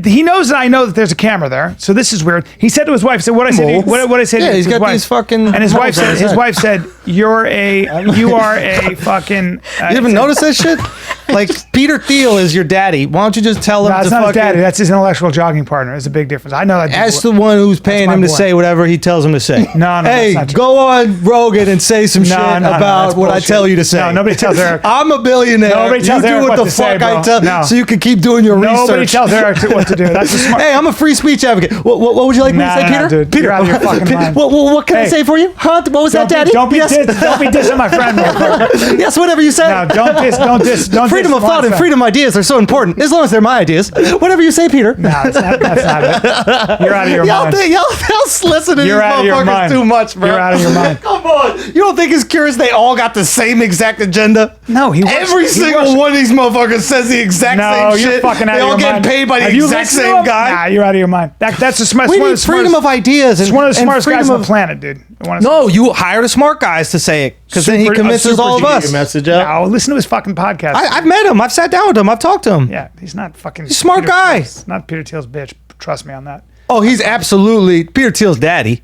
he knows that I know that there's a camera there, so this is weird. He said to his wife, "What I said? What I said?" Yeah, to he's his got wife. these fucking. And his wife said, "You are a fucking." You ever notice that shit? Like Peter Thiel is your daddy. Why don't you just tell him? No, that's to not his fucking, daddy. That's his intellectual jogging partner. It's a big difference. I know that. That's the one who's paying my him to boy. say whatever he tells him to say. No, Hey, that's not true. go on Rogan and say some shit that's about what I bullshit. tell you to say. No, nobody tells Eric. I'm a billionaire. Nobody tells you do Eric what what the to say, fuck I bro. tell, No. so you can keep doing your Nobody research. tells Eric what to do. That's a smart. Hey, I'm a free speech advocate. What would you like me to Nah, say, nah, Peter? dude. Peter, You're out of your fucking mind. What can I Hey. say for you? Huh? What was that, Daddy? Don't be Yes. dissing my friend. motherfucker. Yes, whatever you say. No, don't diss. Freedom of thought and freedom of ideas are so important, as long as they're my ideas. Whatever you say, Peter. No, that's not it. You're out of your mind. Y'all listen to these You're out of your motherfuckers mind. too much, bro. You're out of your mind. Come on. You don't think it's curious they all got the same exact agenda? No, he works- Every he single works- one of these motherfuckers says the exact No, same you're shit. fucking out They of all your get mind. paid by the Have you exact listened to same him? guy. Nah, you're out of your mind. That's the smartest. We one of need the freedom smartest- of ideas. It's one of the smartest guys freedom on the planet, dude. No, you hire the smart guys to say it, because then he Super- convinces super all of genius. us. Your message out. No, listen to his fucking podcast. I've met him. I've sat down with him. I've talked to him. Yeah, he's not fucking. He's a smart Peter guy. Thiel's- Not Peter Thiel's bitch. Trust me on that. Oh, he's absolutely Peter Thiel's daddy.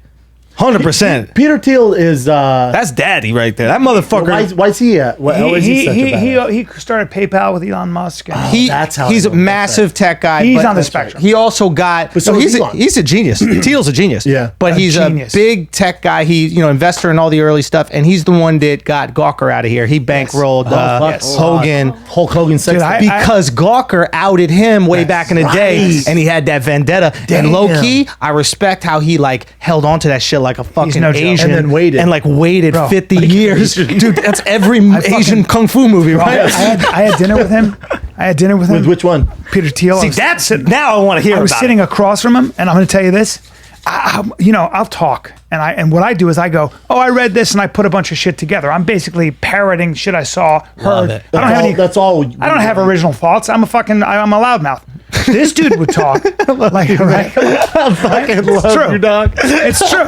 100%. Peter Thiel is. That's daddy right there. That motherfucker. Why is he at? How is he such a badass? He started PayPal with Elon Musk. And That's how he's I a know. massive tech guy. He's but on the spectrum. He also got. so no, is Elon. he's a genius. Thiel's a genius. Yeah. but A he's genius. a big tech guy. He's investor in all the early stuff, and he's the one that got Gawker out of here. He bankrolled yes. Hogan. Hulk Hogan sex. Dude, I- Because Gawker outed him way back in the day, right. and he had that vendetta. Damn. And low key, I respect how he held on to that shit like a fucking no joke. Asian, And then waited. and waited Bro. 50 years, dude. That's every Asian kung fu movie, right? I had dinner with him. With which one? Peter Thiel. See, I was that's sitting- now I want to hear I was about sitting it. across from him, and I'm going to tell you this. I'll talk, and what I do is I go, oh, I read this, and I put a bunch of shit together. I'm basically parroting shit I saw, Love heard. it. I don't have any. That's all. I don't have original thoughts. I'm a loudmouth. This dude would talk like right. It's true. your dog. It's true.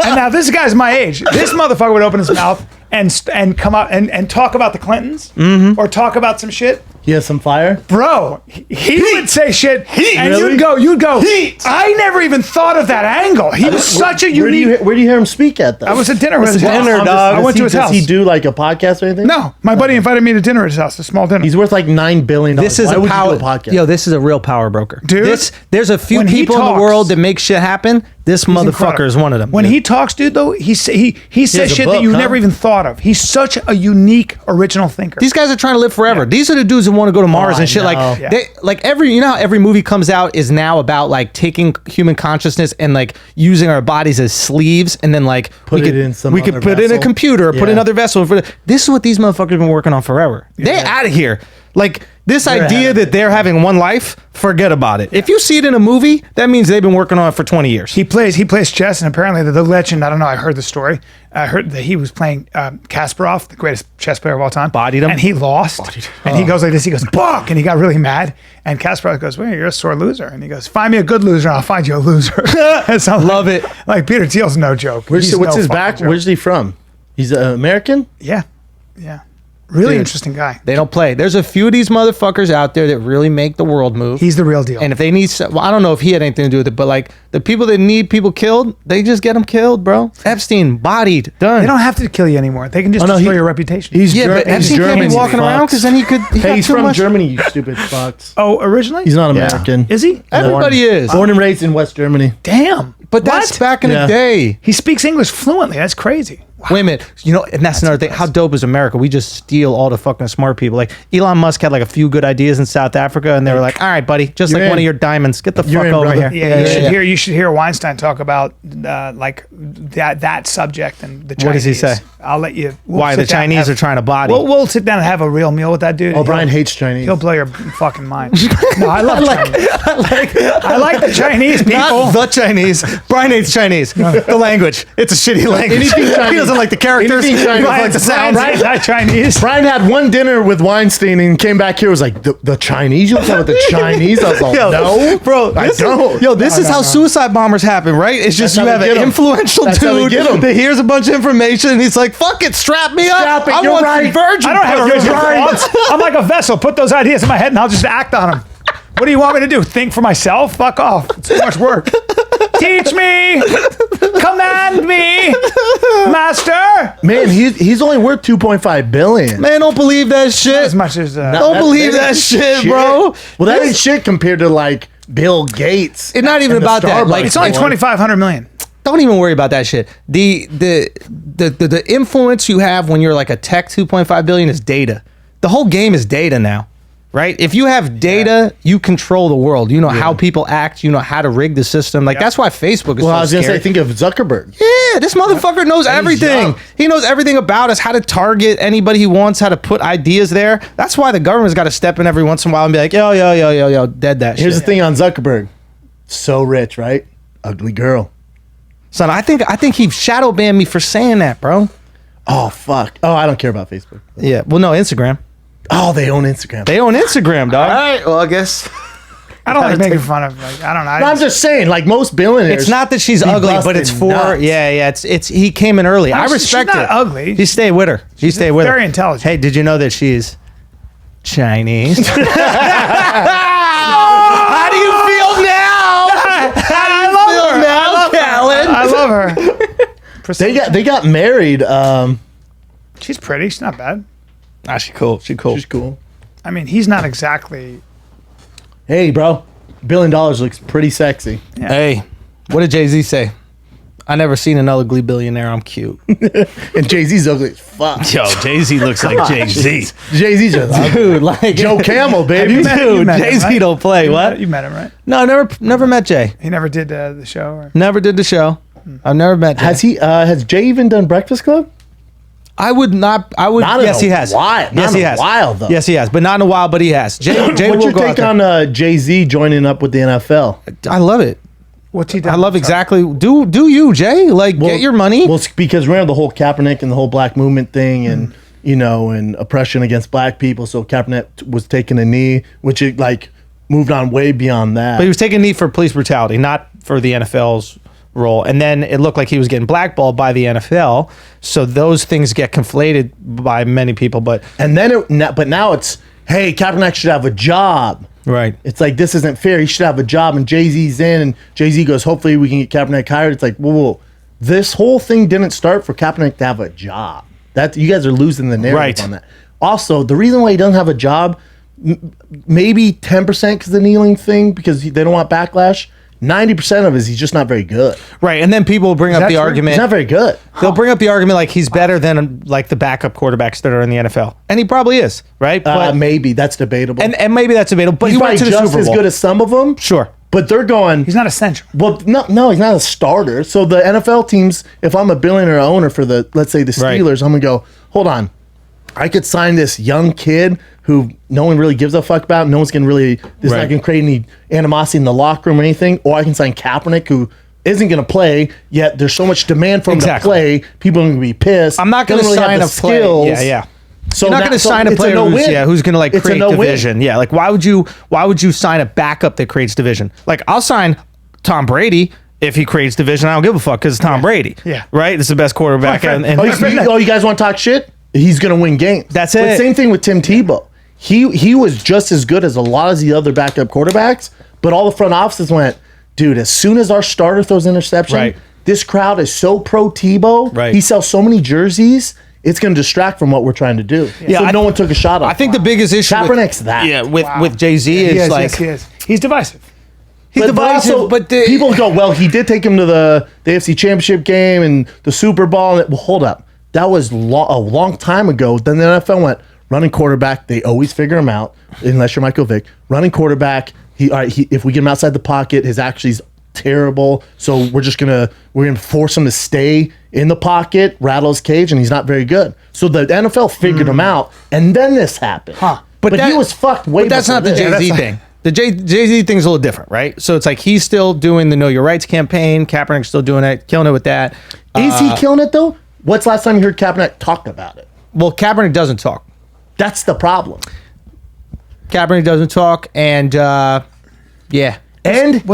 And now this guy's my age. This motherfucker would open his mouth and come out and talk about the Clintons or talk about some shit. He has some fire. Bro, he would say shit, and Really? you'd go. I never even thought of that angle. He was such a unique. Where do you hear him speak at? Though? I was at dinner with his dinner, house. dog. I went to his house. Does he do like a podcast or anything? No, my buddy invited me to dinner at his house, a small dinner. He's worth like $9 billion. This is Why a would power. You do a podcast? Yo, this is a real power broker, Dude, There's a few when he people in the talks- world that make shit happen. This motherfucker incredible. is one of them. When dude. he talks, dude, though, he says has a shit book, that you huh? never even thought of. He's such a unique, original thinker. These guys are trying to live forever. These are the dudes that want to go to Mars I and shit. know. Like Yeah. they, like every, how every movie comes out is now about taking human consciousness and using our bodies as sleeves, and then Put it in some we could other put it in a vessel. computer, put Yeah. another vessel. This is what these motherfuckers have been working on forever. They out of here. This They're idea ahead that of it. they're having one life, forget about it. If you see it in a movie, that means they've been working on it for 20 years. He plays chess, and apparently the legend. I don't know. I heard the story. I heard that he was playing Kasparov, the greatest chess player of all time. Bodied him? and he lost. And he goes like this. He goes, "Buck!" And he got really mad. And Kasparov goes, "Well, you're a sore loser." And he goes, "Find me a good loser, and I'll find you a loser." So Love it. Like Peter Thiel's no joke. What's He's no his fucking back? joke. Where's he from? He's American. Yeah. Really Dude. interesting guy. They don't play. There's a few of these motherfuckers out there that really make the world move. He's the real deal. And if they need, I don't know if he had anything to do with it, but the people that need people killed, they just get them killed, bro. Epstein, bodied, done. they don't have to kill you anymore. They can just no, destroy he- your reputation. He's yeah, but He's Epstein can't German. be walking you around fucks. because then he could. Hey, got he's too from much. Germany. You stupid fucks. Oh, originally? He's not American. Is he? Everybody is. Born and raised in West Germany. Damn. But that's What? back in Yeah. the day. He speaks English fluently. That's crazy. Wait a minute. And that's another thing. How dope is America? We just steal all the fucking smart people. Like Elon Musk had a few good ideas in South Africa, and they were like, "All right, buddy, just You're like one in. of your diamonds, get the You're fuck in, over brother. here." Yeah, you should hear Weinstein talk about that subject and the Chinese. What does he say? I'll let you. Why the Chinese are trying to body? We'll sit down and have a real meal with that dude. Oh, Brian hates Chinese. He'll blow your fucking mind. No, I love Chinese. I like the Chinese people. Not the Chinese. Brian hates Chinese. The language. It's a shitty language. Anything Chinese. He doesn't like the characters. He Anything doesn't Chinese. like the sounds. Brian's not Chinese. Brian had one dinner with Weinstein and came back here. Was like the Chinese. You don't talk about the Chinese. I was like, no, bro. I This don't. This is how suicide bombers happen, right? It's just That's you how have they an get 'em. influential That's how they dude get 'em. that hears a bunch of information and he's like, "Fuck it, strap me up. Strap it, I you're want right. virgin." I don't have pussy." original thoughts. I'm like a vessel. Put those ideas in my head and I'll just act on them. What do you want me to do? Think for myself? Fuck off. It's too much work. Teach me. Command me, master. Man, he's only worth 2.5 billion. Man, don't believe that shit. As much as Don't believe that shit, bro. Well, that ain't shit compared to like Bill Gates. It's not even and the about that. Starbucks Like, it's only 2,500 million. don't even worry about that shit. The influence you have when you're like a tech 2.5 billion is data. The whole game is data now, right? If you have data, you control the world. You know how people act. You know how to rig the system. Like that's why Facebook is Well, so I was gonna scary. say, think of Zuckerberg. Yeah, this motherfucker knows everything. young. He knows everything about us, how to target anybody he wants, how to put ideas there. That's why the government's got to step in every once in a while and be like, yo, dead that Here's shit. the thing on Zuckerberg. So rich, right? Ugly girl. Son, I think he shadow banned me for saying that, bro. Oh, fuck. Oh, I don't care about Facebook. Yeah, well, no, Instagram. Oh, they own Instagram. They own Instagram, dog. All right. Well, I guess. I don't like making fun of, like, I don't know. No, I'm just saying, like most billionaires. It's not that she's be ugly, but it's busted for nuts. It's he came in early. I she's respect not it. ugly. He stayed with her. He stayed with her. very intelligent. Hey, did you know that she's Chinese? How do you feel now? I love her. Now, Callan? I love her. They got married. She's pretty. She's not bad. Ah, she's cool. She's cool. She's cool. I mean, he's not exactly. Hey, bro, $1 billion looks pretty sexy. Hey, what did Jay-Z say? I never seen an ugly billionaire. I'm cute. And Jay-Z's ugly as fuck. Yo, Jay-Z looks like Jay-Z. Jay-Z's just ugly. Dude, like Joe Camel, baby. You Dude, met him, Jay-Z right? don't play. What? You met him, right? No, I never met Jay. He never did the show. Or? Never did the show. I've never met Jay. Has Jay even done Breakfast Club? I would not. I would. Not in Yes, a he has. while. Not Yes, in he a has. while, though. Yes, he has, but not in a while. But he has. Jay What's will your go take out there. on Jay-Z joining up with the NFL? I love it. What's he done? I love exactly. Do you, Jay? Like, get your money. Well, it's because remember the whole Kaepernick and the whole black movement thing, and and oppression against black people. So Kaepernick was taking a knee, which it like moved on way beyond that. But he was taking a knee for police brutality, not for the NFL's role. And then it looked like he was getting blackballed by the NFL. So those things get conflated by many people. But And then but now it's, hey, Kaepernick should have a job. right. It's like, this isn't fair. He should have a job. And Jay-Z's in, and Jay-Z goes, hopefully we can get Kaepernick hired. It's like, whoa. This whole thing didn't start for Kaepernick to have a job. That you guys are losing the narrative Right. on that. Also, the reason why he doesn't have a job, maybe 10% because of the kneeling thing, because they don't want backlash. 90% of it is he's just not very good. Right. And then people will bring up that the true? argument. He's not very good. They'll bring up the argument like he's better than like the backup quarterbacks that are in the NFL. And he probably is, right? But Maybe that's debatable. and maybe that's debatable. But he's he went to probably the just Super Bowl. as good as some of them. Sure. But they're going. He's not essential. Well, no, he's not a starter. So the NFL teams, if I'm a billionaire owner for let's say the Right. Steelers, I'm gonna go, hold on, I could sign this young kid who no one really gives a fuck about. No one's gonna really, this is Right. not gonna create any animosity in the locker room or anything. Or I can sign Kaepernick, who isn't gonna play, yet there's so much demand for him Exactly. to play. People are gonna be pissed. I'm not going to Doesn't really sign have a the player. skills. Yeah. So You're not that- going to so sign a it's player no-win. who's going to like It's a create no-win. division. Yeah, like why would you sign a backup that creates division? Like I'll sign Tom Brady if he creates division. I don't give a fuck because it's Tom Brady. Yeah. Right? It's the best quarterback. My And, friend- You guys want to talk shit? He's going to win games. That's But it. same thing with Tim Tebow. He was just as good as a lot of the other backup quarterbacks, but all the front offices went, dude, as soon as our starter throws interception, Right. this crowd is so pro Tebow. Right. He sells so many jerseys, it's going to distract from what we're trying to do. Yeah, so I- no one took a shot on I think the biggest issue Kaepernick's that. Yeah, with Jay-Z is He is, like yes, he is. He's divisive. he's divisive, but the, people go, well, he did take him to the AFC Championship game and the Super Bowl. Well, hold up. That was a long time ago. Then the NFL went, running quarterback, they always figure him out, unless you're Michael Vick. Running quarterback, if we get him outside the pocket, his actually's terrible. So we're gonna force him to stay in the pocket, rattle his cage, and he's not very good. So the NFL figured him out, and then this happened. But he was fucked way. But that's before not the this. Jay-Z thing. The Jay-Z thing's a little different, right? So it's like he's still doing the Know Your Rights campaign. Kaepernick's still doing it, killing it with that. Is he killing it though? What's the last time you heard Kaepernick talk about it? Well, Kaepernick doesn't talk. That's the problem. Kaepernick doesn't talk, and yeah. And here's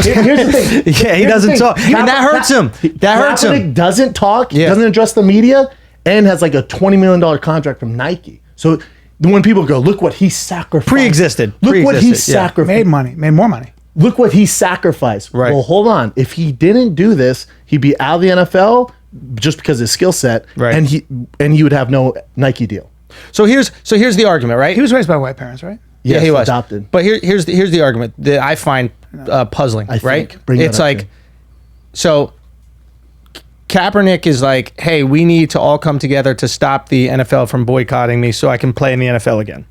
the thing. Yeah, he Here's the doesn't thing. talk. And that hurts him. That hurts him. Kaepernick doesn't talk, Yeah. doesn't address the media, and has like a $20 million contract from Nike. So when people go, look what he sacrificed. Pre-existed. Look what he Yeah. sacrificed. Made money, made more money. Look what he sacrificed. Right. Well, hold on. If he didn't do this, he'd be out of the NFL just because of his skill set, Right. and he would have no Nike deal. So here's the argument, right? He was raised by white parents, right? Yeah, Yes, he was adopted. But here's the argument that I find puzzling. I right? think. Bring that It's up, like, Jay. so Kaepernick is like, hey, we need to all come together to stop the NFL from boycotting me so I can play in the NFL again,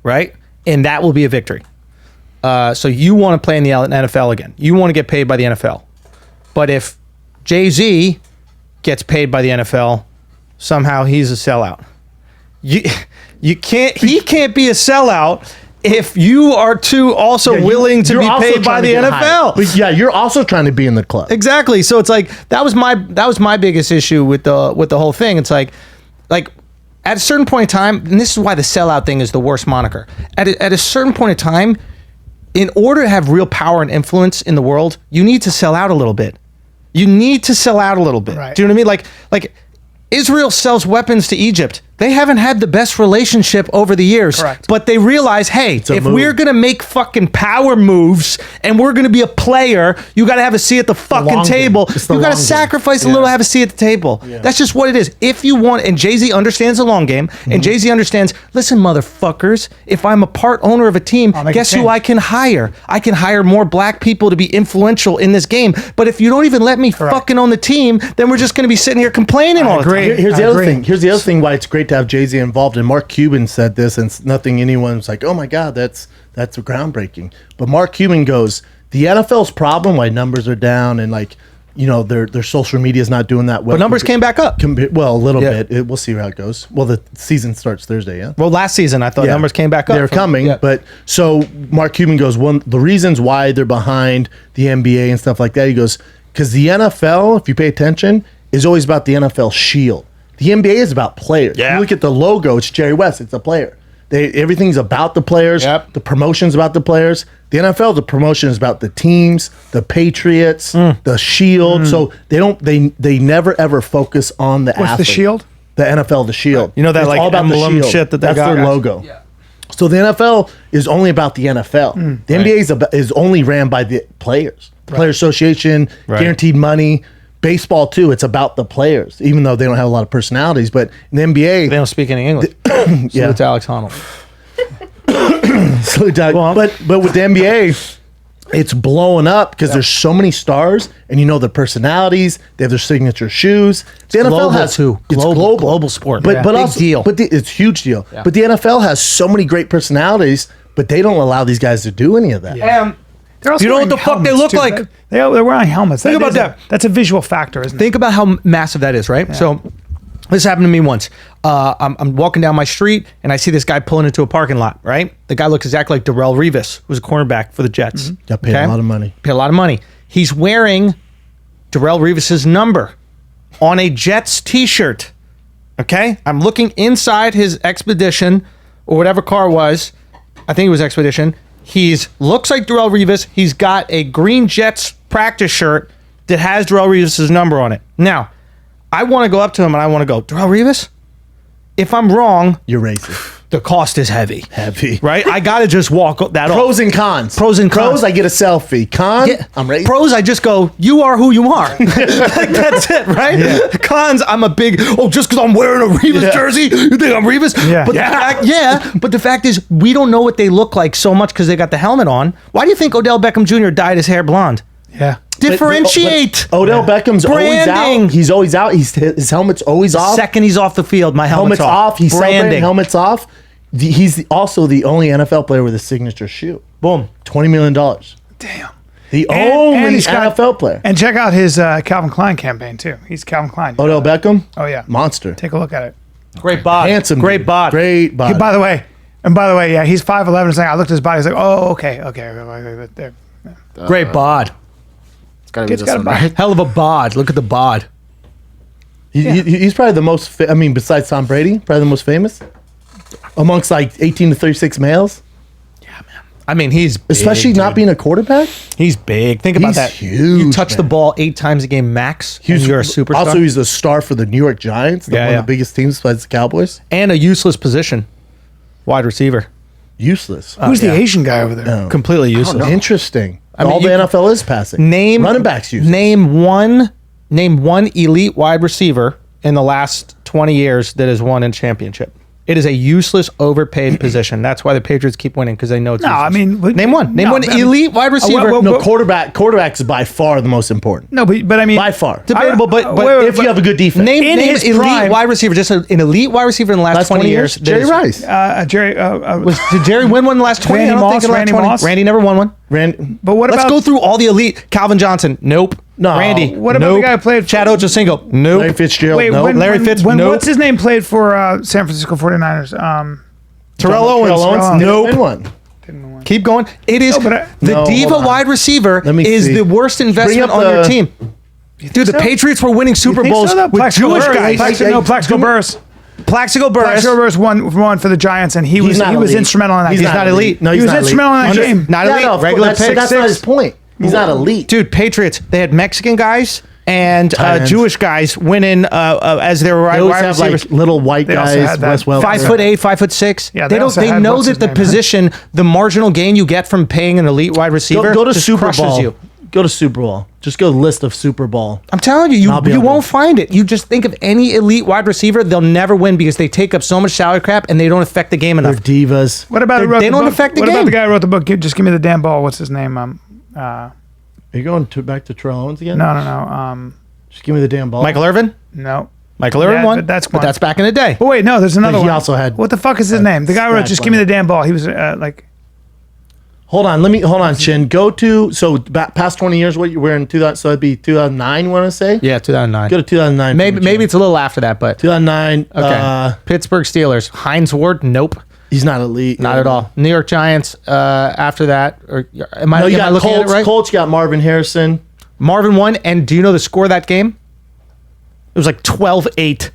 right? And that will be a victory. So you want to play in the NFL again. You want to get paid by the NFL. But if Jay-Z gets paid by the NFL, somehow he's a sellout. He can't be a sellout if you are too also willing to You're be also paid by trying to the get NFL. hired. But yeah, you're also trying to be in the club. Exactly. So it's like that was my biggest issue with the whole thing. It's like at a certain point in time, and this is why the sellout thing is the worst moniker. At a certain point in time, in order to have real power and influence in the world, you need to sell out a little bit. You need to sell out a little bit. Right. Do you know what I mean? Like Israel sells weapons to Egypt. They haven't had the best relationship over the years. Correct. But they realize, hey, a if move. we're going to make fucking power moves and we're going to be a player, you got to have a seat at the fucking long game. table. It's the You got to long game. sacrifice a little to have a seat at the table. That's just what it is. If you want, and Jay-Z understands the long game, Mm-hmm. and Jay-Z understands, listen, motherfuckers, if I'm a part owner of a team, make guess a who change. I can hire? I can hire more black people to be influential in this game. But if you don't even let me fucking own the team, then we're just going to be sitting here complaining all the agree. time. Here's I the other agree. thing. Here's the other thing why it's great to have Jay-Z involved. And Mark Cuban said this, and it's nothing anyone's like, oh my God, that's groundbreaking. But Mark Cuban goes, the NFL's problem why numbers are down and like, you know, their social media is not doing that well. But numbers came back up. Well, a little Yeah. bit. We'll see how it goes. Well, the season starts Thursday, yeah? Well, last season, I thought Yeah. numbers came back up. They're coming, Yeah. but so Mark Cuban goes, the reasons why they're behind the NBA and stuff like that, he goes, because the NFL, if you pay attention, is always about the NFL shield. The NBA is about players. Yeah. You look at the logo, it's Jerry West, it's a player. Everything's about the players. Yep. The promotion's about the players. The NFL, the promotion is about the teams, the Patriots, the shield. So they never ever focus on the What's the athlete. shield? The NFL, the shield. You know that, It's like, all about the emblem shield. shit that they That's got? their Gotcha. logo. So the NFL is only about the NFL. The NBA is only ran by the players. The Player Association, Right. guaranteed money. Baseball too, it's about the players, even though they don't have a lot of personalities. But in the NBA, They don't speak any English. yeah. Salute to Alex Honnold. but with the NBA, it's blowing up because there's so many stars, and you know their personalities. They have their signature shoes. The NFL global, has too. It's Global sport. but Yeah. but Big also deal. But it's a huge deal. But the NFL has so many great personalities, but they don't allow these guys to do any of that. They're also You know what wearing the fuck they helmets, look too. like? They're wearing helmets. Think about that. That's a visual factor, isn't it? Think about how massive that is, right? So this happened to me once. I'm walking down my street and I see this guy pulling into a parking lot, right? The guy looks exactly like Darrelle Revis, who was a cornerback for the Jets. Got paid a lot of money. Paid a lot of money. He's wearing Darrelle Revis's number on a Jets t-shirt. Okay? I'm looking inside his Expedition or whatever car it was. I think it was Expedition. He's looks like Darrelle Revis. He's got a green Jets practice shirt that has Darrelle Revis's number on it. Now, I want to go up to him and I want to go, Darrelle Revis? If I'm wrong, You're racist. the cost is heavy. Heavy. Right? I got to just walk that off. Pros and cons. Pros and cons. Pros, I get a selfie. Con, Yeah. I'm racist. Pros, I just go, you are who you are. Like, that's it, right? Cons, I'm a big, just because I'm wearing a Revis Yeah. jersey, you think I'm Revis? Yeah. But but the fact is, we don't know what they look like so much because they got the helmet on. Why do you think Odell Beckham Jr. dyed his hair blonde? Yeah. Differentiate. But Odell Beckham's always Branding. out. He's always out. His helmet's always off. Second he's off the field, my helmet's Helmet's off. He's celebrating. branding. Helmet's off. He's also the only NFL player with a signature shoe. Boom. $20 million. Damn. The And only he's got- NFL player. And check out his Calvin Klein campaign too. He's Calvin Klein. Odell Beckham. Oh yeah. Monster. Take a look at it. Great bod. Handsome. Great dude. bod. Great bod. By the way, yeah, he's 5'11". It's like I looked at his body. He's like, oh, okay. There. Great bod. It's gotta be Kid's this got a one, bod. right? Hell of a bod. Look at the bod. He's probably the most. Besides Tom Brady, probably the most famous amongst like 18 to 36 males. I mean, he's big, Especially not dude. being a quarterback. He's big. Think about He's that. huge, You touch the man. ball 8 times a game max, and you're a superstar. Also, he's a star for the New York Giants, one of the biggest teams besides the Cowboys. And a useless position. Wide receiver. Useless. Who's the Asian guy over there? Completely useless. Interesting. I mean, All the NFL is passing. Name running backs useless. Name one elite wide receiver in the last 20 years that has won a championship. It is a useless, overpaid position. That's why the Patriots keep winning, because they know it's No, useless. I mean, name one elite wide receiver. well, No, quarterback is by far the most important. No, but I mean, By far. Debatable, but If you have a good defense. name in his elite prime- wide receiver, just an elite wide receiver in the last 20 years. that Jerry is- Rice. Jerry. Did Jerry win one in the last 20? Randy I don't Moss, think in the last Randy 20. Moss? Randy never won one. But what Let's about go through all the elite. Calvin Johnson. Nope. No. Randy. What about nope. the guy who played for- Chad Ochocinco? Nope. Larry Fitzgerald. Wait, no. when, Larry when, Fitz, when nope. what's his name played for San Francisco 49ers? Terrell Owens. Owens, Nope. Win one. Keep going. It is No, but the No, diva hold on. wide receiver Let me is see. the worst Bring investment up on your the- team. Dude, the so? Patriots were winning Super Think Bowls so, though? with Plaxico Jewish Burress. guys. Plaxico Burress. Plaxico Burress. Plaxico Burress won for the Giants, and he was not was elite. instrumental in that. He's game. not elite. No, He he's was not instrumental in that elite. game. Not Yeah, elite. no, of course, Regular that's pick. not his point. He's not elite. Dude, Patriots, they had Mexican guys and Tight ends. Jewish guys winning as their They wide always have receivers. like little white They also guys. had that Wes Welker. 5'8", 5'6". Yeah, they they don't. also They had know what's that his the name? position, the marginal gain you get from paying an elite wide receiver, Go to just Super crushes Bowl. you. Go to Super Bowl. Just go to the list of Super Bowl. I'm telling you, I'll be you able to- won't find it. You just think of any elite wide receiver, they'll never win because they take up so much salary crap and they don't affect the game They're enough. divas. What about They who wrote the don't book? affect the What game. about the guy who wrote the book? Just give me the damn ball. What's his name? Are you going back to Terrell Owens again? No. Just give me the damn ball. Michael Irvin? No. Michael Irvin Yeah, won, but that's but one. that's back in the day. But wait, no. There's another He one. also had What the fuck is his name? The guy who wrote stat "Just give me line. the damn ball." He was like. Hold on, Chin. Go to past 20 years. What you were in 2000? So it'd be 2009. Want to say? Yeah, 2009. Go to 2009. Maybe it's a little after that, but 2009. okay. Pittsburgh Steelers. Heinz Ward? Nope. He's not elite. Not at all. New York Giants. After that, or am I, No, you am I got looking Colts. at it right? Colts got Marvin Harrison. Marvin won, and do you know the score of that game? It was like 12-8.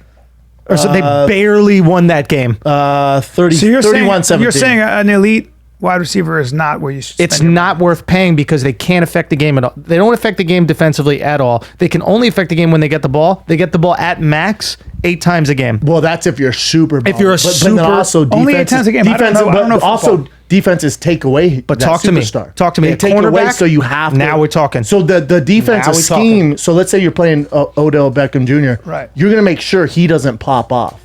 Or so they barely won that game. 30. So you're 31 saying you're saying an elite wide receiver is not where you should. It's spend your not worth paying because they can't affect the game at all. They don't affect the game defensively at all. They can only affect the game when they get the ball. They get the ball at max 8 times a game. Well, that's if you're super. If you're a but then super- also only 8 defenses- times a game. I don't defensive- know- I don't know but also football. defenses take away. But that talk to me. superstar. Talk to me. They At take away, cornerback, so you have to. now we're talking. So the defensive Now we scheme. So let's say you're playing Odell Beckham Jr. Right. You're gonna make sure he doesn't pop off.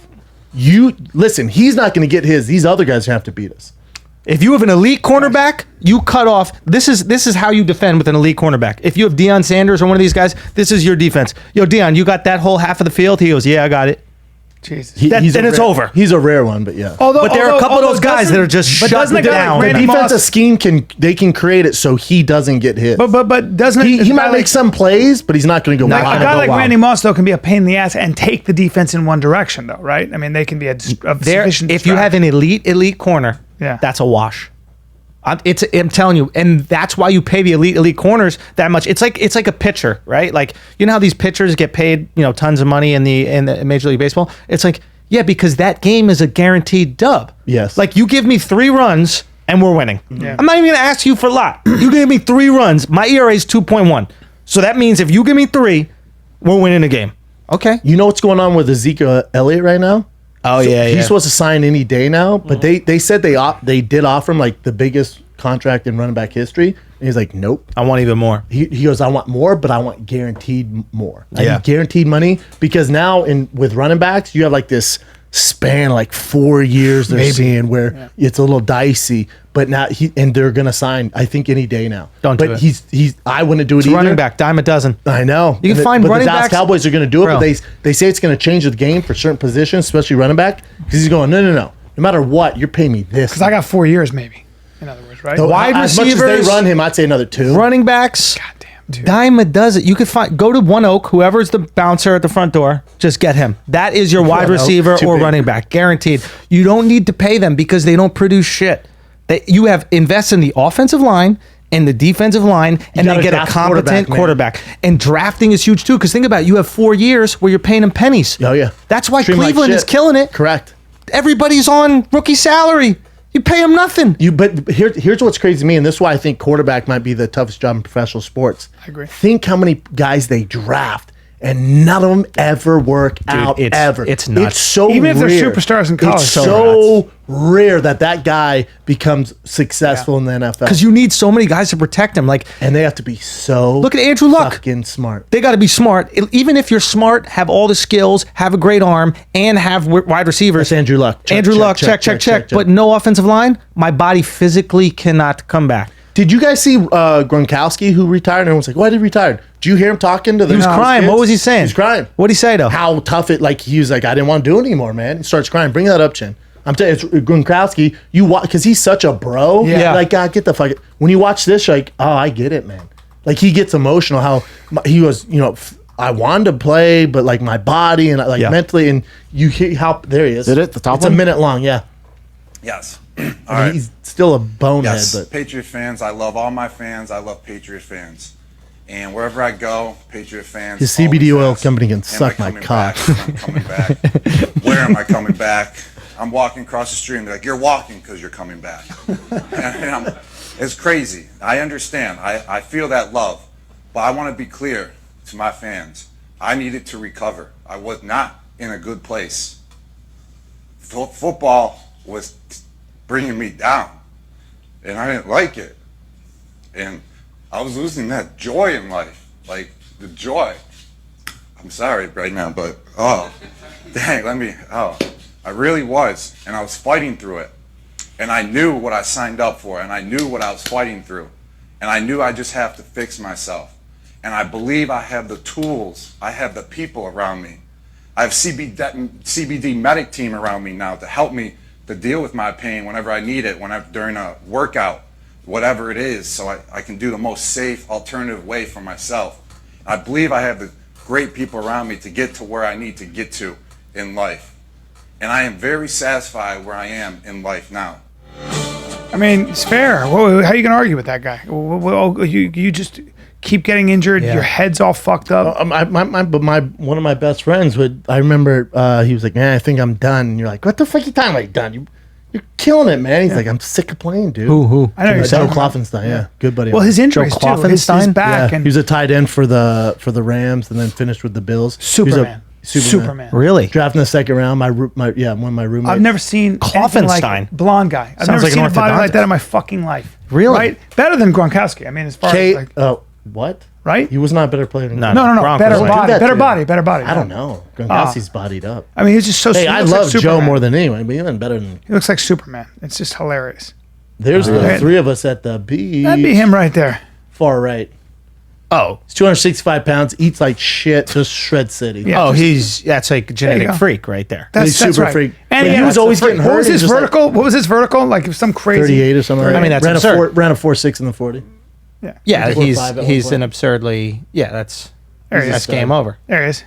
You listen. He's not gonna get his. These other guys have to beat us. If you have an elite cornerback, you cut off. This is how you defend with an elite cornerback. If you have Deion Sanders or one of these guys, this is your defense. Yo, Deion, you got that whole half of the field? He goes, yeah, I got it. Jesus. Then it's over. He's a rare one, but yeah. But there are a couple of those guys that are just but shut doesn't a guy down. like The Randy defensive Moss, scheme can create it so he doesn't get hit. but doesn't he a guy might like- make some plays, but he's not going to go Not wild. a guy go like wild. Randy Moss though can be a pain in the ass and take the defense in one direction though, right? I mean, they can be a There, sufficient. if you have an elite corner, Yeah. that's a wash. I'm telling you, and that's why you pay the elite corners that much. It's like a pitcher, right? Like, you know how these pitchers get paid, tons of money in the Major League Baseball. It's like, yeah, because that game is a guaranteed dub. Yes. Like, you give me 3 runs and we're winning. Yeah. I'm not even gonna ask you for a lot. You give me 3 runs. My ERA is 2.1. So that means if you give me 3, we're winning the game. Okay. You know what's going on with Ezekiel Elliott right now? Oh, yeah. He's supposed to sign any day now, but they said they did offer him like the biggest contract in running back history, and he's like, nope. I want even more. He goes, I want more, but I want guaranteed more. I Yeah. need guaranteed money because now with running backs, you have like this span, like 4 years they're seeing where it's a little dicey. But now they're gonna sign, I think, any day now. Don't do but it. he's I wouldn't do it It's either. running back, dime a dozen. I know. You can find but running the Dallas backs- Cowboys are going to do it, Bro. but they say it's going to change the game for certain positions, especially running back, because he's going, no. No matter what, you're paying me this. because I got 4 years maybe. In other words, right? So wide as much as receivers- they run him, I'd say another 2. Running backs. Goddamn, dude. Dime a dozen. You could go to One Oak, whoever's the bouncer at the front door, just get him. That is your wide One Oak, receiver too or big. running back, guaranteed. You don't need to pay them because they don't produce shit. You have invested in the offensive line and the defensive line, and gotta they get a draft competent quarterback, quarterback. And drafting is huge too, because think about it, you have 4 years where you're paying them pennies. Oh, yeah. That's why Treat 'em like Cleveland is shit. killing it. Correct. Everybody's on rookie salary. You pay them nothing. But here's what's crazy to me, and this is why I think quarterback might be the toughest job in professional sports. I agree. Think how many guys they draft and none of them ever work out ever. it's nuts. It's so Even if they're rare. superstars in college, It's so so rare that guy becomes successful in the NFL. Because you need so many guys to protect him. Like, and they have to be so look at Andrew Luck. fucking smart. They got to be smart. Even if you're smart, have all the skills, have a great arm, and have wide receivers. That's Andrew Luck. Andrew Luck, check. But no offensive line. My body physically cannot come back. Did you guys see Gronkowski who retired? And everyone's like, why did he retire? Did you hear him talking to the He was crying. kids? What was he saying? He was crying. What'd he say though? How tough it, like, he was like, I didn't want to do it anymore, man. He starts crying. Bring that up, Chin. I'm telling you, it's Gronkowski. You watch, because he's such a bro. Yeah. Like, God, get the fuck. When you watch this, you're like, oh, I get it, man. Like, he gets emotional. How he was, I wanted to play, but like my body and like mentally, and you hear how there he is. Did it? The top It's one? a minute long. Yeah. Yes. I All mean, right. he's still a bonehead, Yes. but Patriot fans. I love all my fans. I love Patriot fans. And wherever I go, Patriot fans. His CBD always oil ask, company can "Am I suck my coming cock." back? I'm coming back. Where am I coming back? I'm walking across the street and they're like, you're walking because you're coming back. And it's crazy. I understand. I feel that love. But I want to be clear to my fans. I needed to recover. I was not in a good place. Football was bringing me down. And I didn't like it. And I was losing that joy in life. Like, the joy. I'm sorry right now, but, dang, I really was. And I was fighting through it. And I knew what I signed up for, and I knew what I was fighting through. And I knew I just have to fix myself. And I believe I have the tools. I have the people around me. I have CBD medic team around me now to help me to deal with my pain whenever I need it, during a workout, whatever it is, so I can do the most safe alternative way for myself. I believe I have the great people around me to get to where I need to get to in life. And I am very satisfied where I am in life now. I mean, it's fair. How are you going to argue with that guy? You just keep getting injured. Yeah. Your head's all fucked up. One of my best friends I remember he was like, man, I think I'm done. And you're like, what the fuck you talking about? Done? You're killing it, man. He's like, I'm sick of playing, dude. Who? I know you're Joe talking about. Kloffenstein, yeah, good buddy. Well, his injuries Joe too. His Kloffenstein? back yeah, and he was a tight end for the Rams, and then finished with the Bills. Superman. He was a Superman. Really? Drafted in the second round. One of my roommates. I've never seen anything like Kloffenstein. blonde guy. I've Sounds never like seen an a body like orthodontist. that in my fucking life. Really? Right? Better than Gronkowski. I mean, as far as like, What? right? He was not a better player than No, Gronk. No. Gronk Better was like- body. Do that Better to body. Better body. I don't know. Gronkowski's bodied up. I mean, he's just so. Hey, he I looks like love Joe Superman. more than anyone, but even better than. He looks like Superman. It's just hilarious. There's the right. three of us at the beach. That'd be him right there. Far right. Oh. He's 265 pounds, eats like shit, just shred city. Yeah. Oh, that's like a genetic go. freak right there. That's super right. freak. And But he was always getting hurt. What was He's his just like vertical? What was his vertical? Like some crazy. 38 or something. I mean, that's ran absurd. ran a 4.6 in the 40. Yeah. Yeah, He did he's 4.5 at one he's point. an absurdly that's There he is. that's game over. There he is.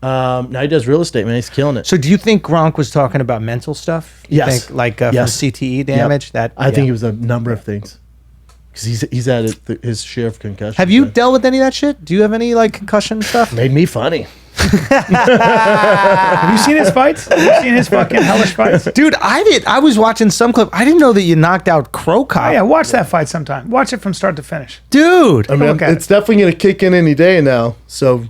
Now he does real estate, man. He's killing it. So do you think Gronk was talking about mental stuff? You Yes. think like Yes. from CTE Yep. damage? I think it was a number of things. Because he's had his share of concussions. Have you man. dealt with any of that shit? Do you have any like concussion stuff? Made me funny. Have you seen his fights? Have you seen his fucking hellish fights? Dude, I did. I was watching some clip. I didn't know that you knocked out Crow Cop. Oh, yeah, watch that fight sometime. Watch it from start to finish. Dude. I mean, look at it's definitely going to kick in any day now. So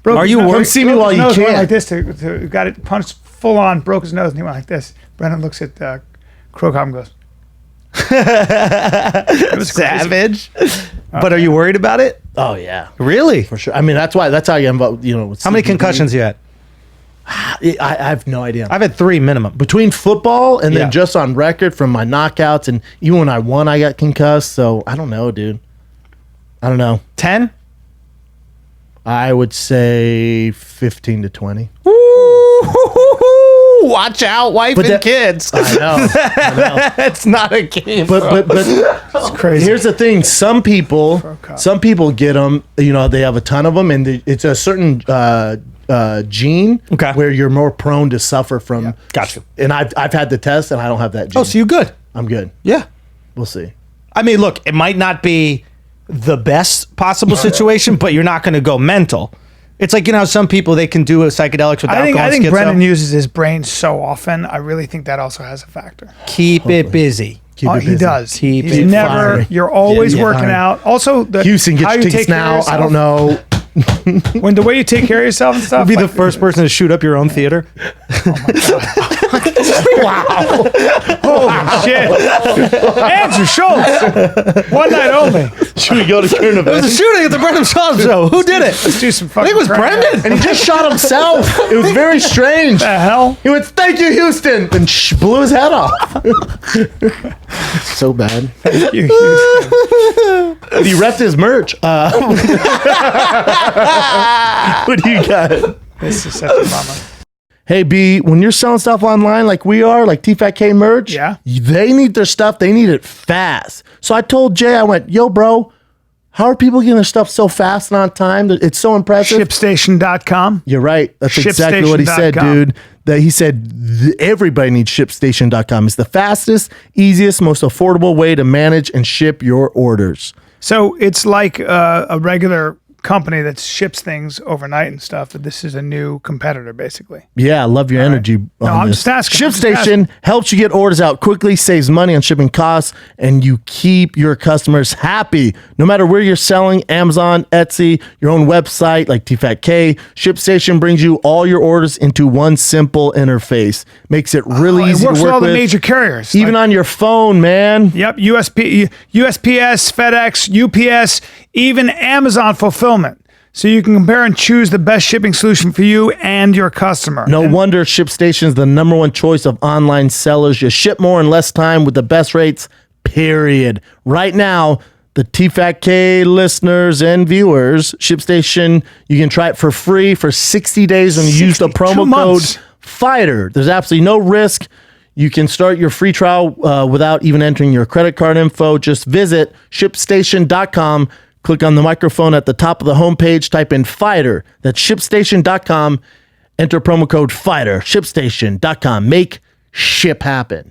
Broke Are his you nose. worried? Come see me Broke while his you nose, went can. like this to got it punched full on, broke his nose, and he went like this. Brendan looks at Crow Cop and goes, it was crazy. Savage. But are you worried about it? oh yeah, Really? for sure. I mean, that's how you involved. With How many CBD. concussions you had? I have no idea. I've had 3 minimum. Between football and Yeah. then just on record from my knockouts, and even when I won, I got concussed. So I don't know, dude. I don't know. 10? I would say 15 to 20. Ooh, watch out, wife But and that- kids. I know. It's not a game. But It's crazy. here's the thing: some people get them. They have a ton of them, and it's a certain gene Okay. where you're more prone to suffer from. Got you. And I've had the test, and I don't have that gene. Oh, so you good? I'm good. Yeah. We'll see. I mean, look, it might not be the best possible situation, but you're not going to go mental. It's like, how some people, they can do psychedelics with I alcohol. think and schizo. Brendan uses his brain so often. I really think that also has a factor. Keep it busy. Keep it He busy. does. Keep He's it never. firing. You're always Yeah, working firing. out. Also, Houston how gets you tickets take care of now. I yourself. don't know. When the way you take care of yourself and stuff. Be the like- first person to shoot up your own theater. Holy shit. Andrew Schulz. One night only. Should we go to current It was a events? shooting at the Brendan Schulz show. Who did it? Let's do some I fucking think it was prank. Brendan. And he just shot himself. It was very strange. The hell? He went, "Thank you, Houston," and blew his head off. So bad. You, Houston. But he repped his merch. What do you got? This is such a bummer. Hey, B, when you're selling stuff online like we are, like TFATK merch, Yeah. they need their stuff. They need it fast. So I told Jay, I went, yo, bro, how are people getting their stuff so fast and on time? It's so impressive. ShipStation.com. You're right. That's exactly what he said, ShipStation.com. dude. That he said everybody needs ShipStation.com. It's the fastest, easiest, most affordable way to manage and ship your orders. So it's like a regular company that ships things overnight and stuff, but this is a new competitor, basically. Yeah, I love your energy. No, on I'm this. just asking. I'm just ShipStation helps you get orders out quickly, saves money on shipping costs, and you keep your customers happy. No matter where you're selling, Amazon, Etsy, your own website like TFATK, ShipStation brings you all your orders into one simple interface. Makes it really It easy works to with work all the with. major carriers. Even on your phone, man. Yep, USPS, FedEx, UPS, even Amazon fulfillment. So you can compare and choose the best shipping solution for you and your customer. No wonder ShipStation is the #1 choice of online sellers. You ship more in less time with the best rates, period. Right now, the TFATK listeners and viewers, ShipStation, you can try it for free for 60 days when you use the 60, 2 promo months. code FIGHTER. There's absolutely no risk. You can start your free trial without even entering your credit card info. Just visit ShipStation.com. Click on the microphone at the top of the homepage. Type in FIGHTER. That's ShipStation.com. Enter promo code FIGHTER. ShipStation.com. Make ship happen.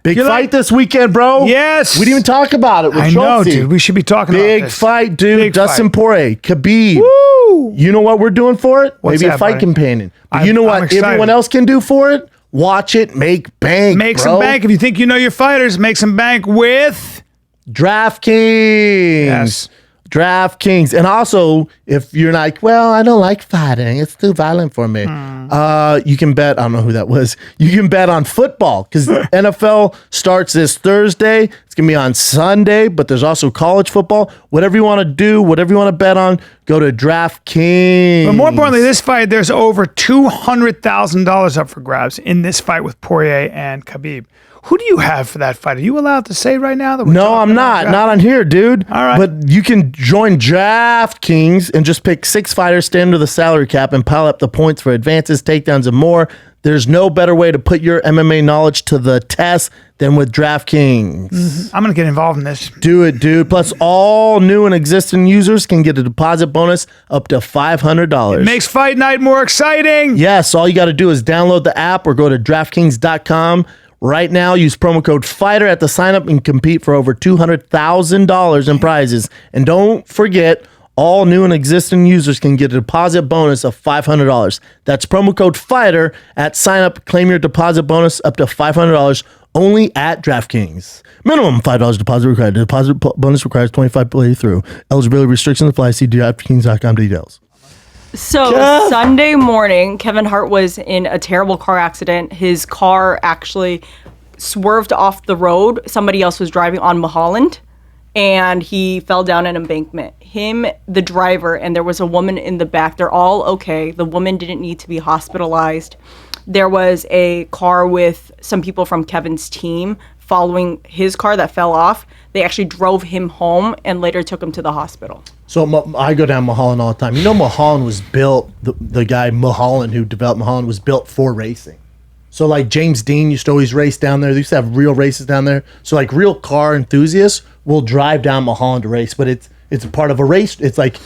Big You fight like- this weekend, bro. Yes. We didn't even talk about it with I know, Schultz. dude. We should be talking about Big this. fight, dude. Big Dustin fight. Poirier, Khabib. Woo! You know what we're doing for it? What's Maybe that, a fight buddy? companion. But I'm- you know I'm what excited. everyone else can do for it? Watch it make bank, Make bro. some bank. If you think you know your fighters, make some bank with DraftKings. Yes. DraftKings. And also, if you're like, well, I don't like fighting, it's too violent for me. You can bet, I don't know who that was. You can bet on football because NFL starts this Thursday. It's going to be on Sunday, but there's also college football. Whatever you want to do, whatever you want to bet on, go to DraftKings. But more importantly, this fight, there's over $200,000 up for grabs in this fight with Poirier and Khabib. Who do you have for that fight? Are you allowed to say right now that we're No, talking I'm about not. draft? Not on here, dude. All right. But you can join DraftKings and just pick 6 fighters, stay under the salary cap, and pile up the points for advances, takedowns, and more. There's no better way to put your MMA knowledge to the test than with DraftKings. I'm going to get involved in this. Do it, dude. Plus, all new and existing users can get a deposit bonus up to $500. Makes fight night more exciting. Yes, all you got to do is download the app or go to DraftKings.com. Right now, use promo code FIGHTER at the sign up and compete for over $200,000 in prizes. And don't forget, all new and existing users can get a deposit bonus of $500. That's promo code FIGHTER at sign up. Claim your deposit bonus up to $500 only at DraftKings. Minimum $5 deposit required. Deposit bonus requires 25 play through. Eligibility restrictions apply. See DraftKings.com details. So Sunday morning, Kevin Hart was in a terrible car accident. His car actually swerved off the road. Somebody else was driving on Mulholland, and he fell down an embankment. Him, the driver, and there was a woman in the back. They're all okay. The woman didn't need to be hospitalized. There was a car with some people from Kevin's team following his car that fell off. They actually drove him home and later took him to the hospital. So I go down Mulholland all the time. You know, Mulholland was built, the guy Mulholland who developed Mulholland was built for racing. So like James Dean used to always race down there. They used to have real races down there. So like real car enthusiasts will drive down Mulholland to race, but it's a part of a race. It's like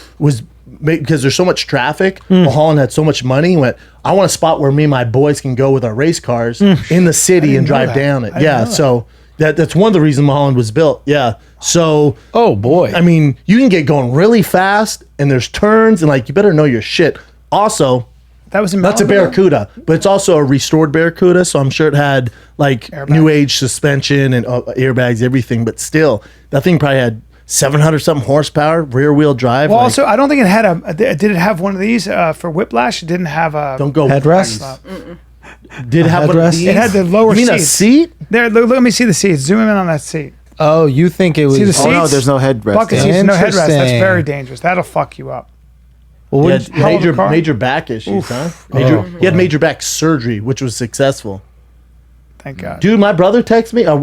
because there's so much traffic. Mulholland had so much money. Went, I want a spot where me and my boys can go with our race cars in the city and drive down it. Yeah, so that's one of the reasons Mulholland was built. Yeah, so Oh boy. I mean, you can get going really fast, and there's turns, and like you better know your shit. Also, That was in that's a Malibu? Barracuda, but it's also a restored Barracuda, so I'm sure it had like Airbags. new age suspension and airbags, everything. But still, that thing probably had 700 something horsepower, rear wheel drive. Well, like, also, I don't think it had did it have one of these for whiplash? It didn't have a. don't go Headrest? Did it have one of headrest? these? It had the lower You mean a seats. seat? There, let me see the seats. Zoom in on that seat. Oh, you think it was? See the Oh no, seats? there's no headrest. Bucket there. seats, no headrest. That's Interesting. very dangerous. That'll fuck you up. Well, what Yeah, did you- hell of a major car. major back issues, huh? Major, he had major back surgery, which was successful. Thank God. Dude, my brother texted me. I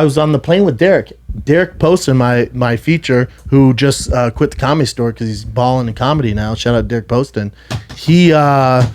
was on the plane with Derek. Derek posted my feature, who just quit the Comedy Store because he's balling in comedy now. Shout out Derek Poston. He, I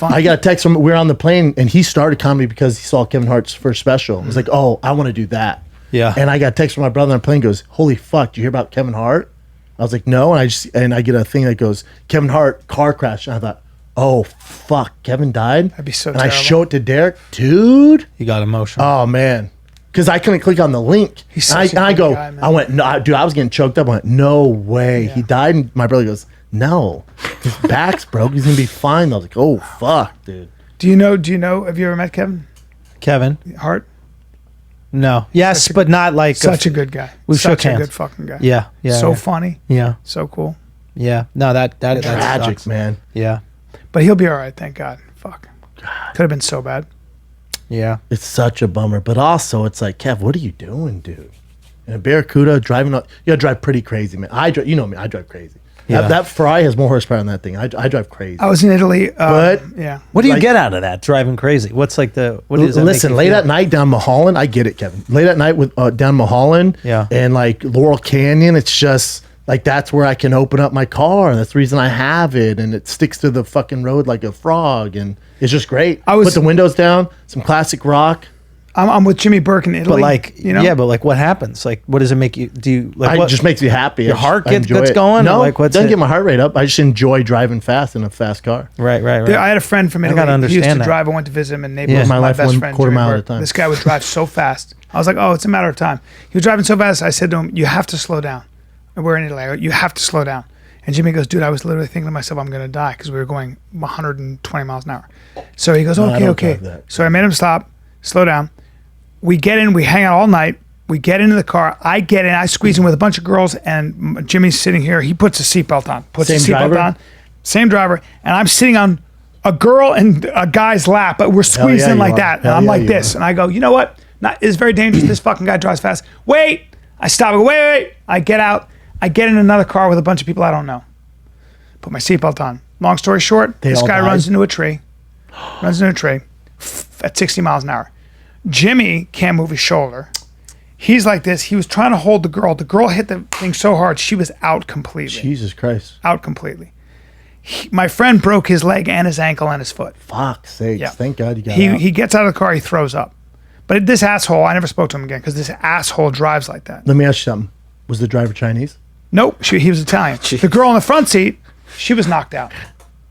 got a text from. We were on the plane, and he started comedy because he saw Kevin Hart's first special. It was like, oh, I want to do that. Yeah. And I got a text from my brother on the plane. Goes, holy fuck! Did you hear about Kevin Hart? I was like, no. And I get a thing that goes, Kevin Hart car crash. And I thought, oh fuck, Kevin died. That'd be so And I terrible. show it to Derek, dude. You got emotional. Oh man, because I couldn't click on the link. He's and such a I good go, guy, man. I went, no, dude, I was getting choked up. I went, no way, he died. And my brother goes, no, his back's broke. He's gonna be fine. I was like, oh fuck, dude. Do you know? Have you ever met Kevin Kevin? Hart? No. Yes, but not like Such a good guy. We Such shook a hands. good fucking guy. Yeah. Yeah. So yeah. funny. Yeah. So cool. Yeah. No, that Tragic, sucks. man. Yeah. But he'll be all right. Thank God. Fuck. Could have been so bad. Yeah. It's such a bummer, but also it's like, Kev, what are you doing, dude? And a Barracuda driving, you gotta drive pretty crazy, man. You know me, I drive crazy. Yeah. That Ferrari has more horsepower than that thing. I drive crazy. I was in Italy. But- yeah. What do you Like- get out of that driving crazy? What's like the what does that make Listen, you late feel? at night down Mulholland, I get it, Kevin. Late at night with down Mulholland, Yeah. and like Laurel Canyon, it's just like that's where I can open up my car. That's the reason I have it, and it sticks to the fucking road like a frog, and it's just great. Put the windows down, some classic rock. I'm with Jimmy Burke in Italy. But like, you know? yeah, but like, what happens? Like, what does it make you do? You, like, It what just makes me happy. Your heart I gets enjoy it. going? No, Or like, what's doesn't it? get my heart rate up. I just enjoy driving fast in a fast car. right. Dude, I had a friend from Italy. gotta He used to understand that. drive. I went to visit him in Naples. Yeah. My My life best one friend, quarter Jimmy mile at a Burke. time. This guy would drive so fast. I was like, oh, it's a matter of time. He was driving so fast. I said to him, you have to slow down. And we're in Italy. I go, you have to slow down. And Jimmy goes, dude, I was literally thinking to myself, I'm going to die because we were going 120 miles an hour. So he goes, I okay. don't drive that. So I made him stop, slow down. We get in, we hang out all night. We get into the car. I get in, I squeeze in with a bunch of girls, and Jimmy's sitting here. He puts a seatbelt on, Same driver? Same driver. And I'm sitting on a girl and a guy's lap, but we're squeezed yeah, in you like are. that. And Hell I'm yeah, like you this. are. And I go, you know what? It's very dangerous. This fucking guy drives fast. Wait. I stop. I go, wait. I get out. I get in another car with a bunch of people I don't know. Put my seatbelt on. Long story short, this all guy died? runs into a tree. At 60 miles an hour. Jimmy can't move his shoulder. He's like this. He was trying to hold the girl. The girl hit the thing so hard, she was out completely. Jesus Christ. Out completely. My friend broke his leg and his ankle and his foot. Fuck sakes. Yeah. Thank God you got He out. he gets out of the car, he throws up. But this asshole, I never spoke to him again because this asshole drives like that. Let me ask you something. Was the driver Chinese? Nope, he was Italian. The girl in the front seat, she was knocked out.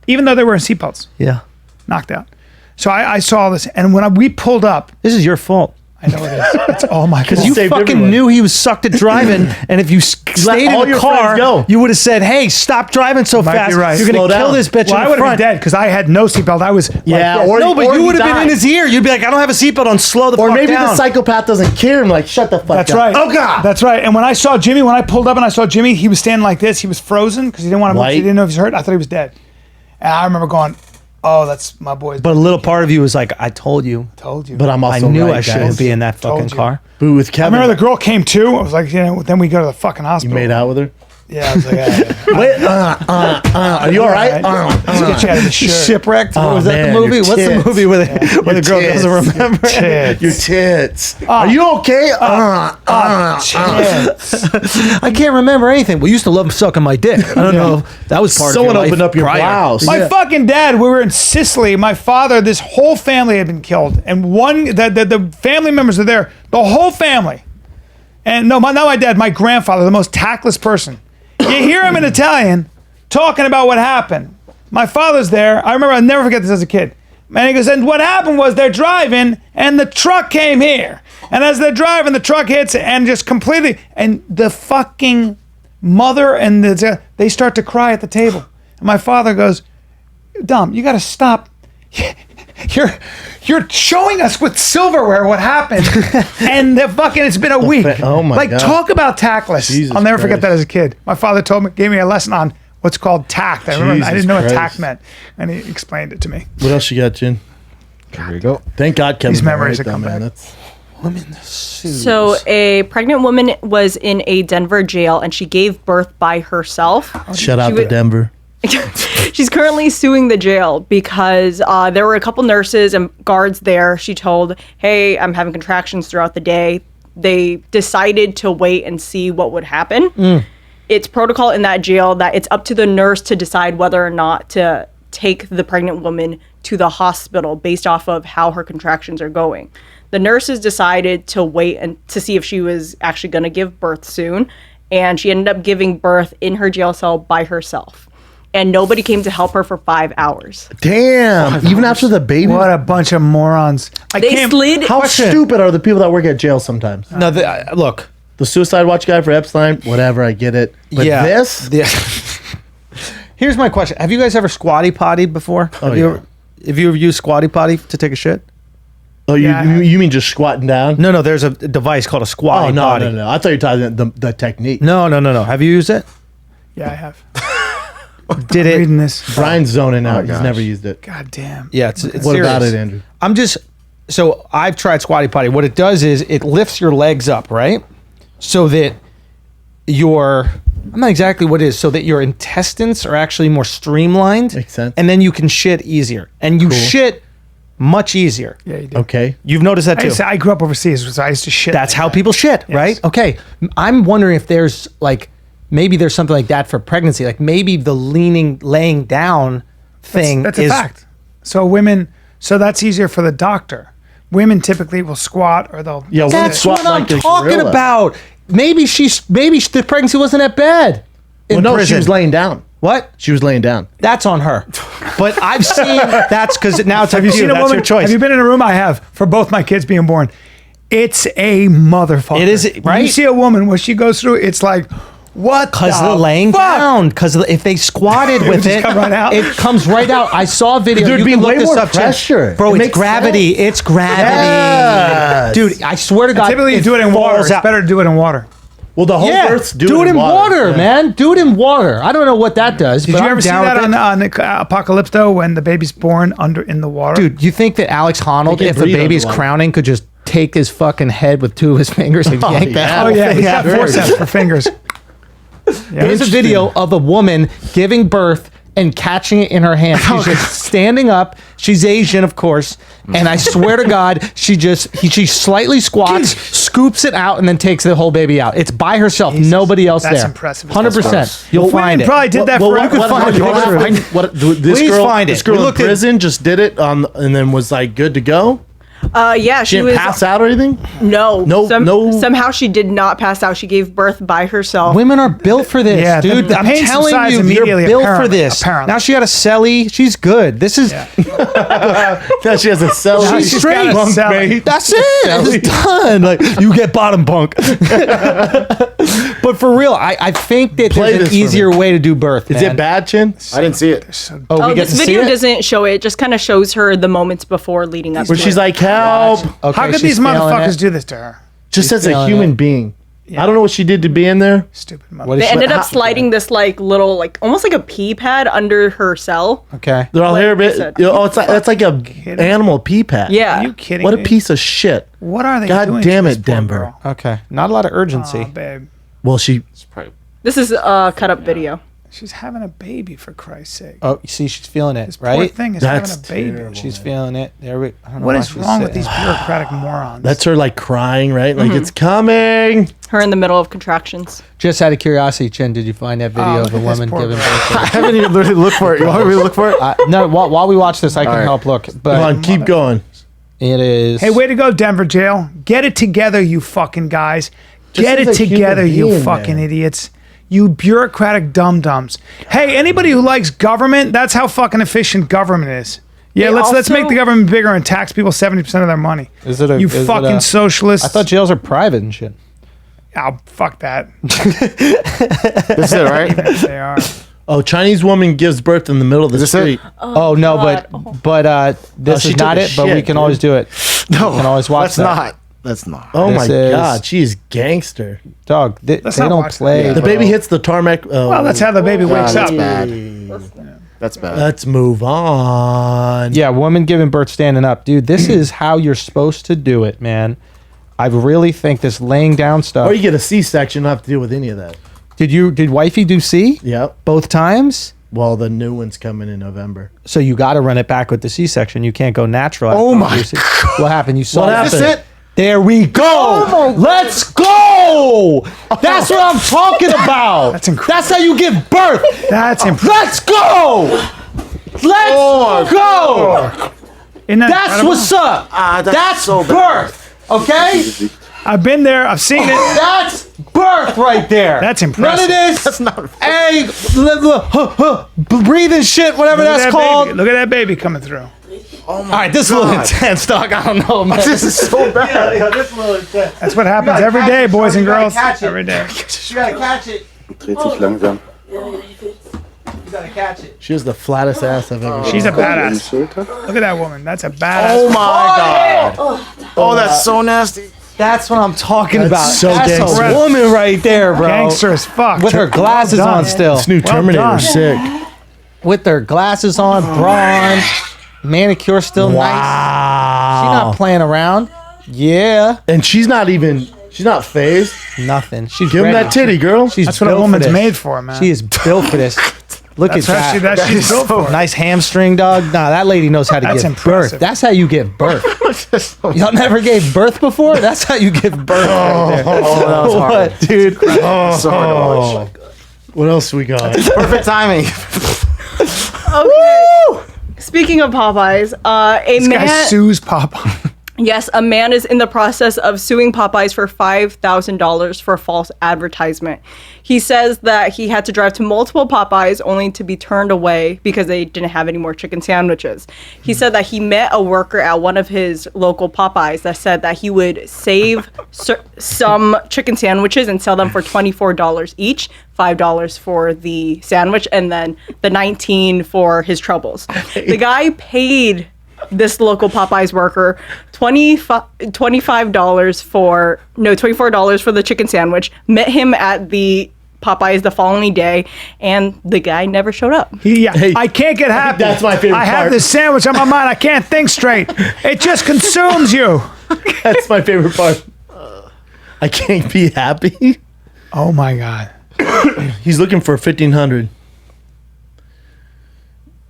Even though they were in seatbelts, Yeah. knocked out. So I saw this, and when we pulled up, This is your fault. I know it is. It's all my fault. Because you saved fucking everyone. knew he was sucked at driving, and if you stayed all in the your car, friends go. you would have said, "Hey, stop driving so Might be fast! right. You're Slow gonna kill down." this bitch Well, I in the would have front." been dead because I had no seatbelt. I was Yeah, like this. No, but you would have been died. in his ear. You'd be like, "I don't have a seatbelt on. Slow the Or fuck maybe down." the psychopath doesn't care. I'm like, shut the fuck That's up. right. Oh God. That's right. And when I saw Jimmy, when I pulled up and I saw Jimmy, he was standing like this. He was frozen because he didn't want to move. White. He didn't know if he was hurt. I thought he was dead. And I remember going, "Oh, that's my boy's." But a little part of you was like, "I told you. told you. But I'm I also knew right, I shouldn't guys. be in that Told fucking you. car." Boo with I Kevin. remember the girl came too. I was like, then we go to the fucking You hospital. made out with her? Yeah, I was like, yeah. Wait, are you all right? Let's get you out of the shirt. Shipwrecked. What Oh, was that man, the movie? your What's the tits. movie where the girl tits. doesn't remember? Tits. Your tits. Are you okay? Tits. I can't remember anything. We used to love sucking my dick. I don't know if that was part Someone of your opened life up your prior. blouse. My fucking dad, we were in Sicily. My father, this whole family had been killed. And the family members are there. The whole family. And not my dad, my grandfather, the most tactless person. You hear him in Italian talking about what happened. My father's there. I remember, I'll never forget this as a kid. And he goes, and what happened was they're driving and the truck came here. And as they're driving, the truck hits and just completely, and the fucking mother and they start to cry at the table. And my father goes, Dom, you got to stop. You're showing us with silverware what happened, and it's been a week. Oh my God. Talk about tactless. Jesus I'll never forget Christ. that as a kid. My father gave me a lesson on what's called tact. I remember I Jesus didn't know what Christ. tact meant, and he explained it to me. What else you got, Jen? There you go. Thank God Kevin's These memories right, that come though, man. back. That's So a pregnant woman was in a Denver jail and she gave birth by herself. shout out She to would- Denver. She's currently suing the jail because there were a couple nurses and guards there. She told, hey, I'm having contractions throughout the day. They decided to wait and see what would happen. It's protocol in that jail that it's up to the nurse to decide whether or not to take the pregnant woman to the hospital based off of how her contractions are going. The nurses decided to wait and to see if she was actually going to give birth soon. And she ended up giving birth in her jail cell by herself. And nobody came to help her for 5 hours. Damn. Even after the baby? What a bunch of morons! They slid. How stupid are the people that work at jail sometimes? No, look. The suicide watch guy for Epstein, whatever, I get it. But this? Here's my question: have you guys ever squatty pottied before? Have you ever used squatty potty to take a shit? Oh, Yeah, you mean just squatting down? No, there's a device called a squatty Oh, no, potty. no. I thought you were talking about the technique. No. Have you used it? Yeah, I have. Did it? Reading this. Brian's zoning out. He's gosh. never used it. God damn. Yeah, it's What serious. about it, Andrew? So I've tried squatty potty. What it does is it lifts your legs up, right? So that I'm not exactly what it is, so that your intestines are actually more streamlined. Makes sense. And then you can shit easier. And you shit much easier. Yeah, you do. Okay. You've noticed that too. I grew up overseas, so I used to shit. That's like how that. people shit, right? Okay. I'm wondering if there's maybe there's something like that for pregnancy. Like maybe the laying down thing That's is a fact. So that's easier for the doctor. Women typically will squat or they'll. Yeah, That's squat what I'm like a talking gorilla. about. Maybe the pregnancy wasn't at bed. In Well, no, prison. she was laying down. What? She was laying down. That's on her. But I've seen that's because now it's up Have you to seen a That's woman? your choice. Have you been in a room? I have for both my kids being born. It's a motherfucker. It is, When right? you see a woman when she goes through, it's like, what? Because the the laying fuck? down. Because if they squatted with just it, come right out? it comes right out. I saw a video. There'd You be can way look this more up, Jen. pressure. Bro. It It's makes gravity. sense. It's gravity, Yes. dude. I swear to God. Typically, you do it in water. falls It's out. better to do it in water. Well, the whole Yeah, Earth's do it in water, Yeah. man. Do it in water. I don't know what that does. Did but you I'm ever see down that with it. on Apocalypto when the baby's born in the water? Dude, you think that Alex Honnold, They can if the breathe baby's underwater. crowning, could just take his fucking head with two of his fingers and yank that? yeah. Oh whole yeah, thing he's out? got forceps for fingers. Yeah. There's a video of a woman giving birth and catching it in her hand. She's just standing up. She's Asian, of course. And I swear to God, she slightly squats, scoops it out, and then takes the whole baby out. It's by herself. Jesus, Nobody else that's there. impressive. 100%. You'll find it. Probably did that for. you could find it. This Please girl, find it. This girl We in looked at- prison just did it and then was like good to go. Yeah, She she didn't was. pass out or anything. No, No. Somehow she did not pass out. She gave birth by herself. Women are built for this, Yeah, dude. the I'm pain telling subsides you, immediately, you're built for apparently- this. apparently. Now she got a celly. She's good. This is Now she has a cell. Now she's she's straight. got a Bunk, celly. mate. That's it. It's done. Like you get bottom bunk. But for real, I think that Play there's this an for easier me. way to do birth. Is it bad, Chin? I didn't see it. Oh, we get This to see video it. doesn't show it. It just kind of shows her the moments before leading up Where to she's it. like, help. Okay, How could she's these feeling motherfuckers it. do this to her? Just as a feeling human it. being. I don't know what she did to be in there. Stupid What motherfucker. is They she- ended up sliding this little almost like a pee pad under her cell. Okay. They're all Like here a I bit. said. Oh, it's like that's like a animal pee pad. Yeah. Are you kidding What a me? piece of shit. What are they God doing? damn to it, this poor Denver. girl? Okay. Not a lot of urgency. Aw, babe. Well, she. This is a cut up video. She's having a baby, for Christ's sake. Oh, you see, she's feeling it, This poor right? thing is That's having a baby. terrible. She's feeling it. There we. I don't know What why is she's wrong with sitting. these bureaucratic morons? That's her like crying, right? Like it's coming. Her in the middle of contractions. Just out of curiosity, Chen, did you find that video Oh, of a look at this woman poor giving girl. birth? I haven't even literally looked for it. You want me to look for it? No, while we watch this, I can right. help look. Come But on, keep going. it is. Hey, way to go, Denver jail. Get it together, you fucking guys. Just Get as it a human together, you being, fucking man. idiots. You bureaucratic dum-dums. Hey, anybody who likes government, that's how fucking efficient government is. Yeah, They let's make also- the government bigger and tax people 70% of their money. Is it a- you is it fucking a- socialists? I thought jails are private and shit. Oh, fuck that. This is it, right? Even if they are. Oh, Chinese woman gives birth in the middle of the this street. it? Oh, no, God. but this she is took not a it. But we shit, can dude. always do it. No, can always watch that's that. not. That's not. Oh This my is- God, she's gangster. Dog, they Let's don't not watch play. that. The bro. baby hits the tarmac. Oh, Well, that's how the baby God, wakes that's up. bad. That's bad. let's move on. Yeah, woman giving birth standing up, dude. This is how you're supposed to do it, man. I really think this laying down stuff. Or you get a C-section, don't have to deal with any of that. Did wifey do C Yep. both times? Well, the new one's coming in November. So you got to run it back with the C-section. You can't go natural. Oh after my you do C. What happened? You saw What that? Is this happened? it? There we go. Let's go. That's what I'm talking about. That's incredible. That's how you give birth. That's impressive. Let's go. Let's go. Isn't that That's incredible? what's up. That's so bad. birth. Okay? I've been there. I've seen it. That's birth right there. That's None of impressive. this. That's not. Hey, breathing shit, whatever Look at that's that called. baby. Look at that baby coming through. Oh my All right, this is a little intense, dog. I don't know, man. This is so bad. That's what happens gotta every catch day, it, boys son. and You gotta girls. catch it. Every day. You gotta catch it. Dreht sich langsam. You gotta catch it. She has the flattest ass I've ever seen. She's a In die badass. Schulter. Look at that woman. That's a badass. Oh my god. Oh, that's so nasty. That's what I'm talking That's about. so That's gangster. a woman right there, bro. Gangster as fuck. With her glasses Well done. on still. This new Well Terminator done. sick. With her glasses on, bra on, manicure still nice. She's Wow. not playing around. Yeah. And she's not phased. Nothing. She's Give him ready. that titty, girl. She's That's what a built for woman's this. made for, man. She is built for this. Look That's at how that. she's built for. Nice hamstring, dog. Nah, that lady knows how to That's give impressive. birth. That's how you give birth. Y'all never gave birth before? That's how you give birth. right there. that was hard. What, dude? So hard to watch. What else we got? Perfect timing. Okay. Speaking of Popeyes, a This guy man. sues Popeye. Yes, a man is in the process of suing Popeyes for $5,000 for false advertisement. He says that he had to drive to multiple Popeyes only to be turned away because they didn't have any more chicken sandwiches. He said that he met a worker at one of his local Popeyes that said that he would save some chicken sandwiches and sell them for $24 each, $5 for the sandwich, and then the $19 for his troubles. The guy paid this local Popeyes worker $24 for the chicken sandwich, met him at the Popeyes the following day, and the guy never showed up. Hey, I can't get happy. that's my favorite I have part. this sandwich on my mind. I can't think straight. It just consumes you. That's my favorite part. I can't be happy. Oh my God. He's looking for 1,500.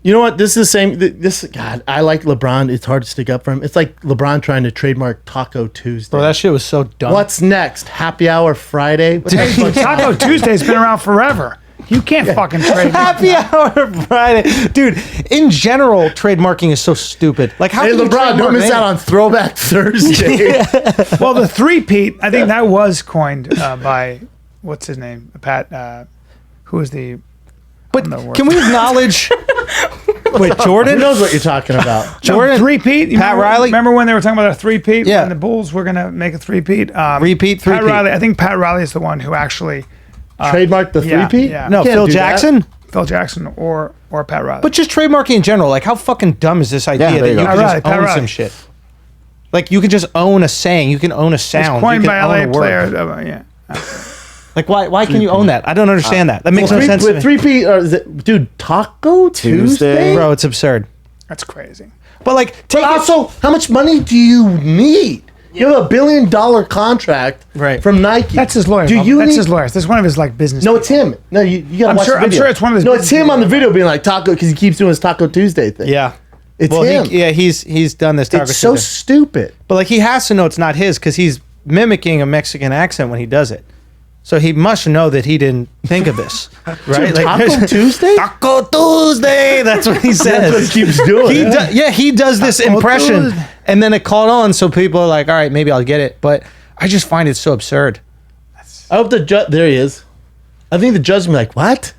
You know what? This is the same. This God, I like LeBron. It's hard to stick up for him. It's like LeBron trying to trademark Taco Tuesday. Bro, that shit was so dumb. What's next? Happy Hour Friday. What the fuck? Taco Tuesday's been around forever. You can't fucking trade. Happy Hour Friday. Dude, in general, trademarking is so stupid. Like, how Hey can you LeBron, trademark don't miss anything? out on Throwback Thursday. Well, the three-peat, I think that was coined by, what's his name? Pat, who is the... But the word. can we acknowledge... Wait, Who Jordan? knows what you're talking about? Jordan? Three-peat? You Pat remember, Riley? Remember when they were talking about a three-peat? Yeah. And the Bulls were going to make a three-peat? Repeat, Pat three-peat. Riley, I think Pat Riley is the one who actually... Trademark the yeah, three-peat? yeah. No, Can't Phil do that. Jackson? Phil Jackson or Pat Riley. But just trademarking in general. Like, how fucking dumb is this idea there that you you go. can Pat just Riley, own Pat some Riley. shit? Like, you can just own a saying. You can own a sound. it's coined you by can LA own a word. player. Yeah. Like, why can you own that? I don't understand that. That makes no sense to me. With three-peat, dude, Taco Tuesday? Bro, it's absurd. That's crazy. But, like, take it... Also, how much money do you need? You have $1 billion contract Right. from Nike. That's his lawyer. Do you That's need? his lawyer. That's one of his like business. No, it's him. No, you gotta I'm watch sure- the I'm video. sure it's one of his No, it's business him on the people. video being like Taco because he keeps doing his Taco Tuesday thing. Yeah. It's Well, him. he's done this. Taco It's so Tuesday. stupid. But like he has to know it's not his because he's mimicking a Mexican accent when he does it. So he must know that he didn't think of this, right? Dude, Taco Tuesday? Taco Tuesday. That's what he says. That's what he keeps doing. He does this Taco impression, Tuesday. and then it caught on. So people are like, "All right, maybe I'll get it." But I just find it so absurd. I hope the judge. There he is. I think the judge will be like, "What?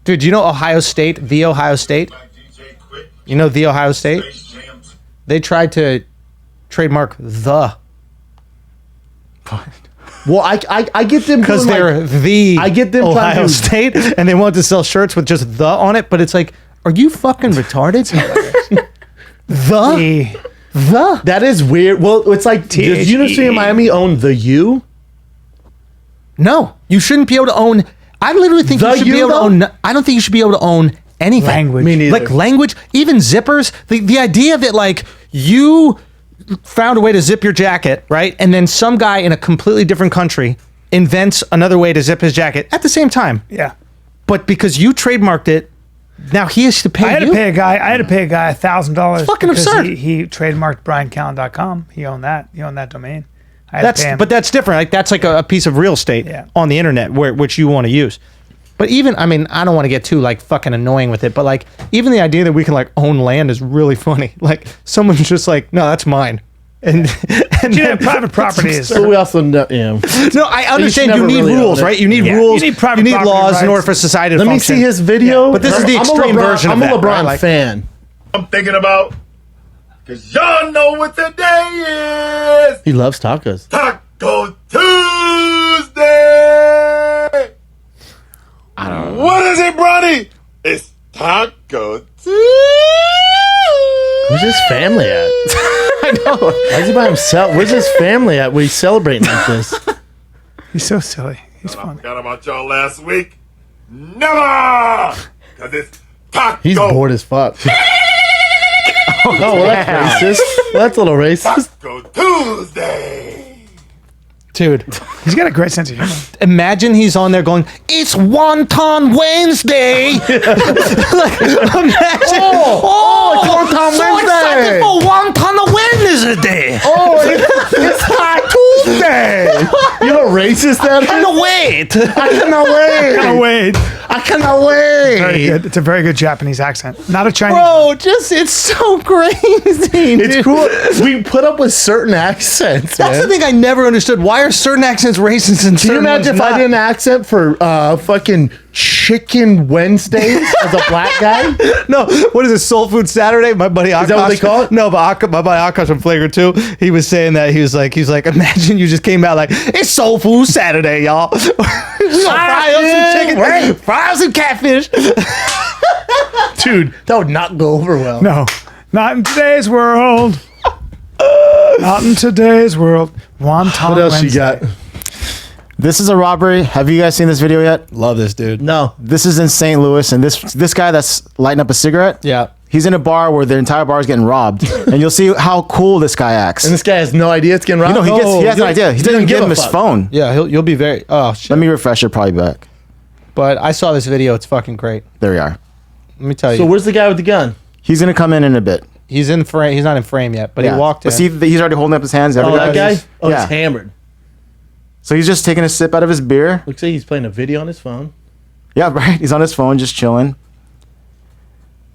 Dude, do you know Ohio State? The Ohio State? You know the Ohio State? They tried to trademark the. Well, I get them because doing, they're like, the I get them trying Ohio to- State, and they want to sell shirts with just the on it. But it's like, are you fucking retarded? the. That is weird. Well, it's like, does University of Miami own the U? No, you shouldn't be able to own. I literally think The you should be you, able to though? own. I don't think you should be able to own anything. Language. Me neither. Like language, even zippers. The idea that like you found a way to zip your jacket, right? And then some guy in a completely different country invents another way to zip his jacket at the same time. Yeah. But because you trademarked it, now he has to pay I had you. to pay a guy $1,000. It's fucking absurd. He trademarked BrianCallen.com. He owned that. He owned that domain. I had to pay him. But that's different. Like that's like a piece of real estate Yeah. on the internet which you want to use. But even, I mean, I don't want to get too like fucking annoying with it, but like even the idea that we can like own land is really funny. Like someone's just like, no, that's mine. And private property is. So we also know, yeah. no, I understand you never need really own rules, it. right? You need Yeah, rules. you need private property laws in order rights. for society to Let me function. see his video. But this is the I'm a extreme LeBron- version of I'm a that, LeBron right? Like- fan. I'm thinking about, cause y'all know what today is. He loves tacos. Taco Tuesday. I don't know. What is it, Bronny? It's Taco Tuesday. Where's his family at? I know. Why is he by himself? Where's his family at? We celebrating like this. He's so silly. He's I fun. forgot about y'all last week. Never. Cause it's Taco. He's bored as fuck. Oh, well, that's racist. Well, that's a little racist. Taco Tuesday. Dude, He's got a great sense of humor. imagine he's on there going, "It's Wonton Wednesday." Like, imagine. it's Wonton so Wednesday. excited for Wonton Wednesday. Oh, it's Hot Tuesday. You know how racist that is? No, wait. I cannot wait. Oh, wait. I cannot wait. Very good. It's a very good Japanese accent. Not a Chinese. Bro, it's so crazy. It's dude. cool. We put up with certain accents, That's the man. thing I never understood. Why are certain accents racist and Can you certain imagine if ones I not? did an accent for fucking Chicken Wednesdays as a black guy? No, what is it? Soul Food Saturday. My buddy Akash. that what they call it? No, but my buddy Akash from Flagrant 2, he was saying that he's like, imagine you just came out like, it's Soul Food Saturday, y'all. Fry up some chicken, fry up some catfish. Dude, that would not go over well. No. Not in today's world. Not in today's world. Wonton What else you Wednesday. got? This is a robbery. Have you guys seen this video yet? Love this dude. No. This is in St. Louis, and this guy that's lighting up a cigarette. Yeah. He's in a bar where the entire bar is getting robbed, and you'll see how cool this guy acts. And this guy has no idea it's getting robbed? You know, he has an idea. He doesn't give him his fuck. phone. Yeah, you'll be very. Oh shit. Let me refresh it. Probably back. But I saw this video. It's fucking great. There we are. Let me tell you. So where's the guy with the gun? He's gonna come in a bit. he's in frame. He's not in frame yet, but Yeah. he walked in. But see, he's already holding up his hands. Oh, that Everybody- guy? Oh, Yeah. he's hammered. So he's just taking a sip out of his beer. Looks like he's playing a video on his phone. Yeah, right. He's on his phone, just chilling.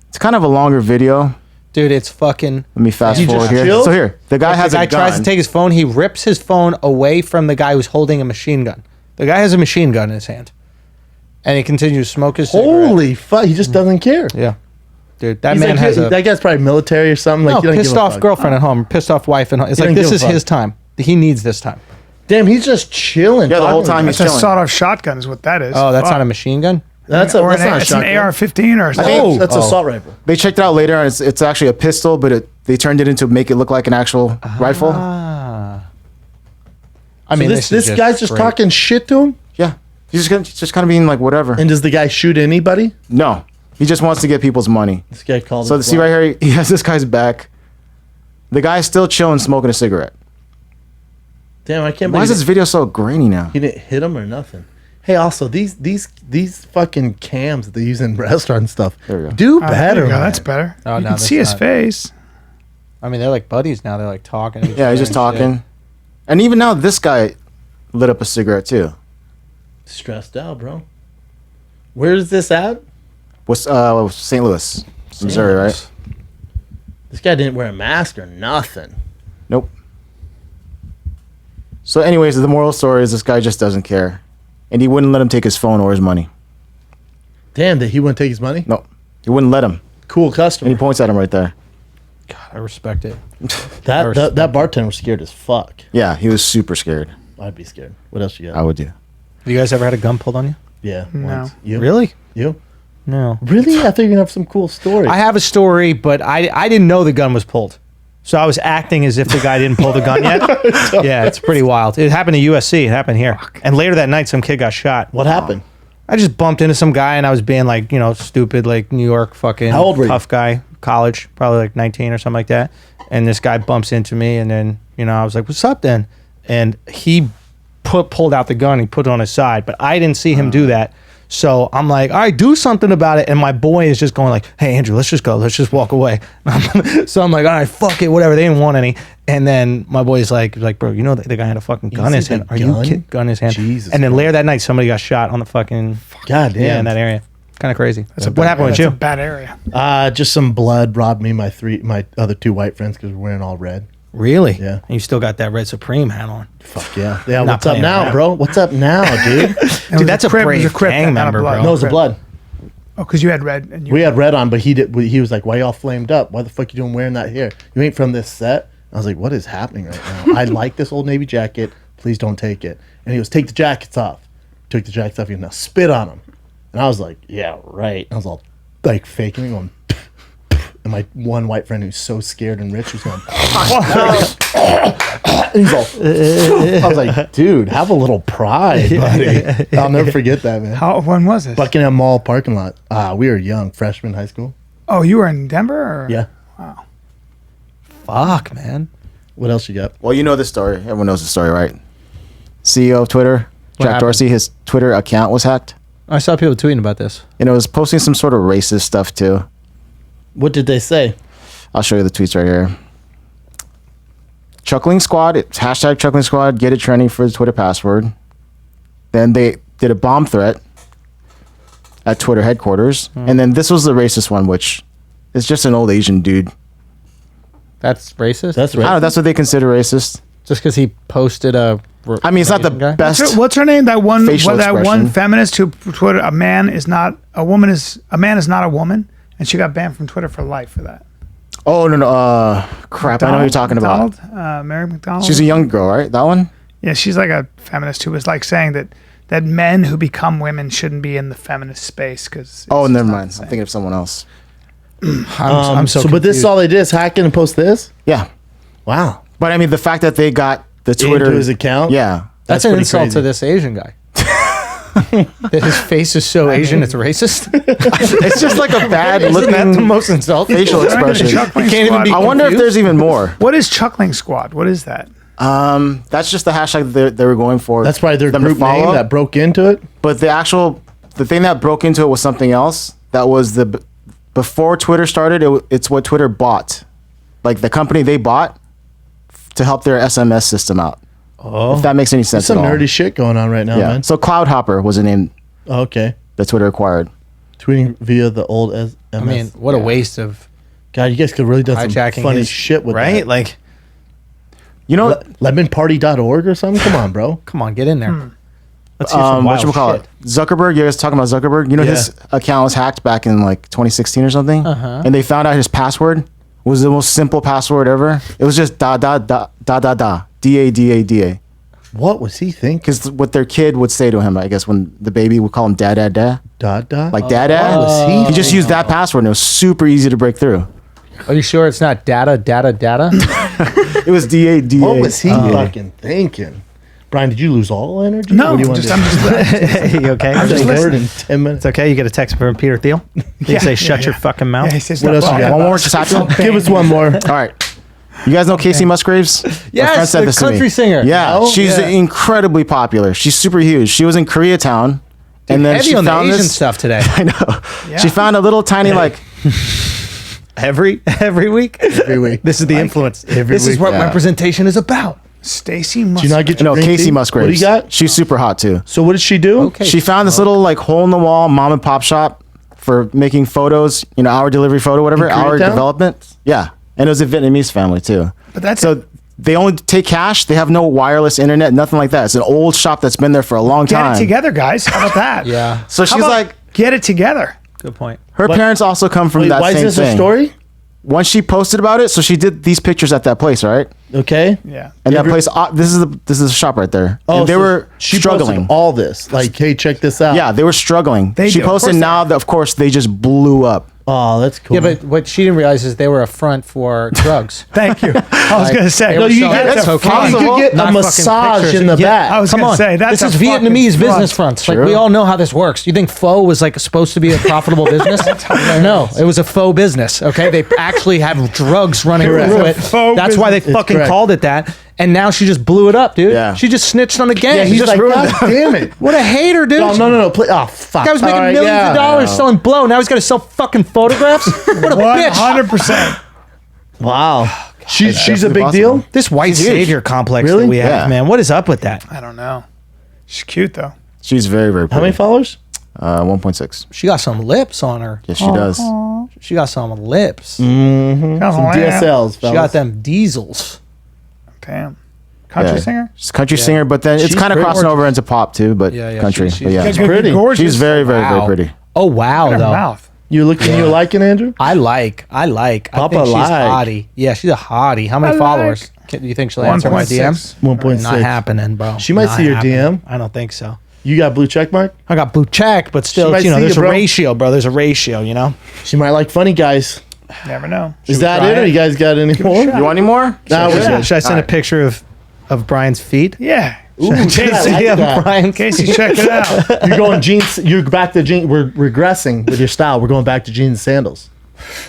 It's kind of a longer video. Dude, it's fucking. Let me fast He forward just here. chilled? So here, the guy has The guy a gun. tries to take his phone. He rips his phone away from the guy who's holding a machine gun. The guy has a machine gun in his hand, and he continues to smoke his cigarette. Holy fuck, he just doesn't care. Yeah, dude, that He's man like, has a that guy's probably military or something. Like, no, he doesn't pissed give a off fuck. girlfriend at home, pissed off wife, and it's He like doesn't this give a is fuck. his time. He needs this time. Damn, he's just chilling. Yeah, the whole talking time to he's the guy. It's a chilling. sawed-off shotgun is what that is. Oh, that's Fuck. not a machine gun. That's Or not a it's an shotgun. AR-15 or something. Oh, that's assault rifle. They checked it out later, and it's actually a pistol, but they turned it into make it look like an actual rifle. I I mean, mean, this is guy's just great. talking shit to him. Yeah, he's just kind of being like whatever. And does the guy shoot anybody? No, he just wants to get people's money. This guy called. So him see right here, he has this guy's back. The guy's still chilling, smoking a cigarette. Damn, I can't Why is believe this video so grainy now? he didn't hit him or nothing. Hey, also these fucking cams that they use in restaurant and stuff. There we go. Do There better. you go. man. That's better. Oh, you no, can that's see his not- face. I mean, they're like buddies now. They're like talking. Yeah, he's just talking. And even now, this guy lit up a cigarette too. stressed out, bro. Where's this at? What's St. Louis, Missouri, right? This guy didn't wear a mask or nothing. Nope. So, anyways, the moral story is this guy just doesn't care, and he wouldn't let him take his phone or his money. Damn, that he wouldn't take his money. No, he wouldn't let him. Cool And customer. he points at him right there. God, I respect it. That bartender was scared as fuck. Yeah, he was super scared. I'd be scared. What else you got? I would do. Have you guys ever had a gun pulled on you? Yeah. No. once. You? Really? You? No. Really? I thought you were gonna have some cool story. I have a story, but I didn't know the gun was pulled. So I was acting as if the guy didn't pull the gun yet. Yeah, it's pretty wild. It happened to USC. It happened here. And later that night, some kid got shot. What happened? I just bumped into some guy, and I was being like, stupid, like New York fucking How old were you? tough guy, college, probably like 19 or something like that. And this guy bumps into me, and then, I was like, what's up then? And he pulled out the gun, he put it on his side, but I didn't see him do that. So I'm like, all right, do something about it. And my boy is just going like, hey, Andrew, let's just go. Let's just walk away. So I'm like, all right, fuck it, whatever. They didn't want any. And then my boy's like, bro, the guy had a fucking gun in his hand. Are you kidding? Gun in his hand. Jesus and then later that night, somebody got shot on the fucking, God damn. yeah, in that area. Kind of crazy. That's What happened with That's you? a bad area. Just some blood robbed me. My other two white friends because we're wearing all red. Really? Yeah. And you still got that Red Supreme hat on. Fuck yeah. Yeah. Not What's up playing now, around. bro? What's up now, dude? Dude, that's a crib, it was brave crib, gang not a member, blood. bro. No, it was the blood. Oh, because you had red. And you We had red on, but he was like, "Why y'all flamed up? Why the fuck you doing wearing that here? You ain't from this set." I was like, "What is happening right now? I like this Old Navy jacket. Please don't take it." And he goes, "Take the jackets off." Took the jackets off. He goes, "Now spit on them." And I was like, "Yeah, right." I was all like faking it, going. And my one white friend who's so scared and rich was going. And he's all. I was like, "Dude, have a little pride, buddy." I'll never forget that, man. When was this? Buckingham Mall parking lot. We were young, freshman high school. Oh, you were in Denver? Or? Yeah. Fuck, man. What else you got? Well, you know the story. Everyone knows the story, right? CEO of Twitter, Jack happened? Dorsey, his Twitter account was hacked. I saw people tweeting about this. And it was posting some sort of racist stuff too. What did they say? I'll show you the tweets right here. Chuckling Squad, it's hashtag Chuckling Squad, get it trending for the Twitter password. Then they did a bomb threat at Twitter headquarters. And then this was the racist one, which is just an old Asian dude. That's racist? That's I don't know, right. that's what they consider racist. Just because he posted a... I mean, it's not the Asian guy? best. What's her name? That one. Facial That one expression. feminist who tweeted a man is not a woman is a man is not a woman, and she got banned from Twitter for life for that. Oh, no. Crap, I know what you're talking about. Mary McDonald. She's a young girl, right? That one? Yeah, she's like a feminist who was like saying that men who become women shouldn't be in the feminist space because. Oh, never mind. I'm thinking of someone else. I'm so But this confused. is all they did is hack in and post this? Yeah. Wow. But I mean, the fact that they got the Twitter. Into his account? Yeah. That's an pretty insult crazy. to this Asian guy. That his face is so Asian, it's racist. It's just like a bad Isn't that the looking most insulting? facial expression. Chuckling can't even Squad. be- I wonder if confused? there's even more. What is Chuckling Squad? What is that? That's just the hashtag they were going for. That's probably their them to group name follow. that broke into it. But the thing that broke into it was something else. That was before Twitter started. It's what Twitter bought, like the company they bought to help their SMS system out. Oh. If that makes any sense Some at all. nerdy shit going on right now, Yeah. man. So Cloud Hopper was a name Oh, okay. that Twitter acquired. Tweeting via the old MS. I mean, what a waste of God, you guys could really done some hijacking funny his- shit with right? that. Like, You know, Lemonparty.org or something? Come on, bro. come on, get in there. Let's hear some wild whatchamacallit? shit. Zuckerberg. You guys talking about Zuckerberg? You know, his account was hacked back in like 2016 or something, and they found out his password was the most simple password ever. It was just da da da da da da da. What was he thinking? Because what their kid would say to him, I guess, when the baby would call him dad, dad, dad, Da. like dad, dad. What was He just used that password, and it was super easy to break through. Are you sure it's not data? It was da. What was he fucking thinking? Brian, did you lose all energy? No, What do you want I'm just you okay? to just say? Word listening. in 10 minutes. It's okay. You get a text from Peter Thiel. They say, "Shut your fucking mouth." Yeah, he says What else you got? One more just happened. Give us one more. All right. You guys know Casey Musgraves? My Yes, friend said the this to me. country singer. Yeah, Oh, she's yeah. incredibly popular. She's super huge. She was in Koreatown, and then Heavy she on the found Asian this. stuff today. I know. Yeah. She found a little tiny like. Every week. Every week. This is the influence. Every This is week. what Yeah. representation is about. Stacy Do must. you not get your No, green Casey tea? Musgraves. What do you got? She's super hot too. So what did she do? Okay. She found this little like hole in the wall mom and pop shop for making photos. You know, hour delivery photo, whatever. In Hour Koreatown? development. Yeah, and it was a Vietnamese family too. But that's So they only take cash. They have no wireless internet, nothing like that. It's an old shop that's been there for a long get time. it together, guys. How about that? Yeah. So How she's about like, get it together. Good point. her What? parents also come from Wait, that why same is this thing. a story? once she posted about it, so she did these pictures at that place, right? Okay. Yeah. And that place, this is the shop right there. Oh, and they so were she struggling. posted all this. Like, hey, check this out. Yeah, they were struggling. She do. Of posted course now that, of course, they just blew up. Oh, that's cool. Yeah, but what she didn't realize is they were a front for drugs. Thank you. I was Like, going to say. they were you selling get- that's cocaine. possible. you could get Not a fucking massage pictures. in the Yeah, back. I was Come going on, to say, that's this is a fucking Vietnamese front. business fronts. Like True. we all know how this works. You think pho was like supposed to be a profitable business? No, it was a faux business. Okay, they actually have drugs running Correct. through It's it. a faux That's why they business. It's fucking correct. called it that. And now she just blew it up, dude. Yeah. She just snitched on the gang. yeah, he's Just like, ruined God it. damn it. What a hater, dude. No. Oh, fuck. Guy was making All right, millions yeah. of dollars selling blow. Now he's got to sell fucking photographs. What a bitch. 100%. Wow. She's a definitely big possible. deal? This white savior complex Really? that we have, Yeah. man. What is up with that? I don't know. She's cute, though. She's very, very pretty. How many followers? 1.6. She got some lips on her. Yes, she does. She got some lips. Some Damn. DSLs, She fellas. got them diesels. Country Yeah. singer? She's a country singer, but then it's She's kind of pretty crossing gorgeous. over into pop too, but Yeah, country. she's- but yeah, She's pretty. Gorgeous. she's very, very, very Wow. pretty. Oh wow, Her though. mouth. You liking Andrew? I like. I Papa think she's like. hottie. Yeah, she's a hottie. How many I followers? Do you think she'll answer my DM? 1.6. 1.6. Not happening, bro. She might Not see your happening. DM. I don't think so. You got blue check mark? I got blue check, but still, might you know, see there's you, a bro. ratio, bro. There's a ratio, you know. She might like funny guys. Never know. Is that try it? Or it? you guys got any more? You want any more? Nah, we're good. Should I send a picture of Brian's feet? Yeah. Ooh, In shit, I case, like Yeah, that. Brian. Casey, check it out. You're going jeans. You're back to jeans. We're regressing with your style. We're going back to jeans and sandals.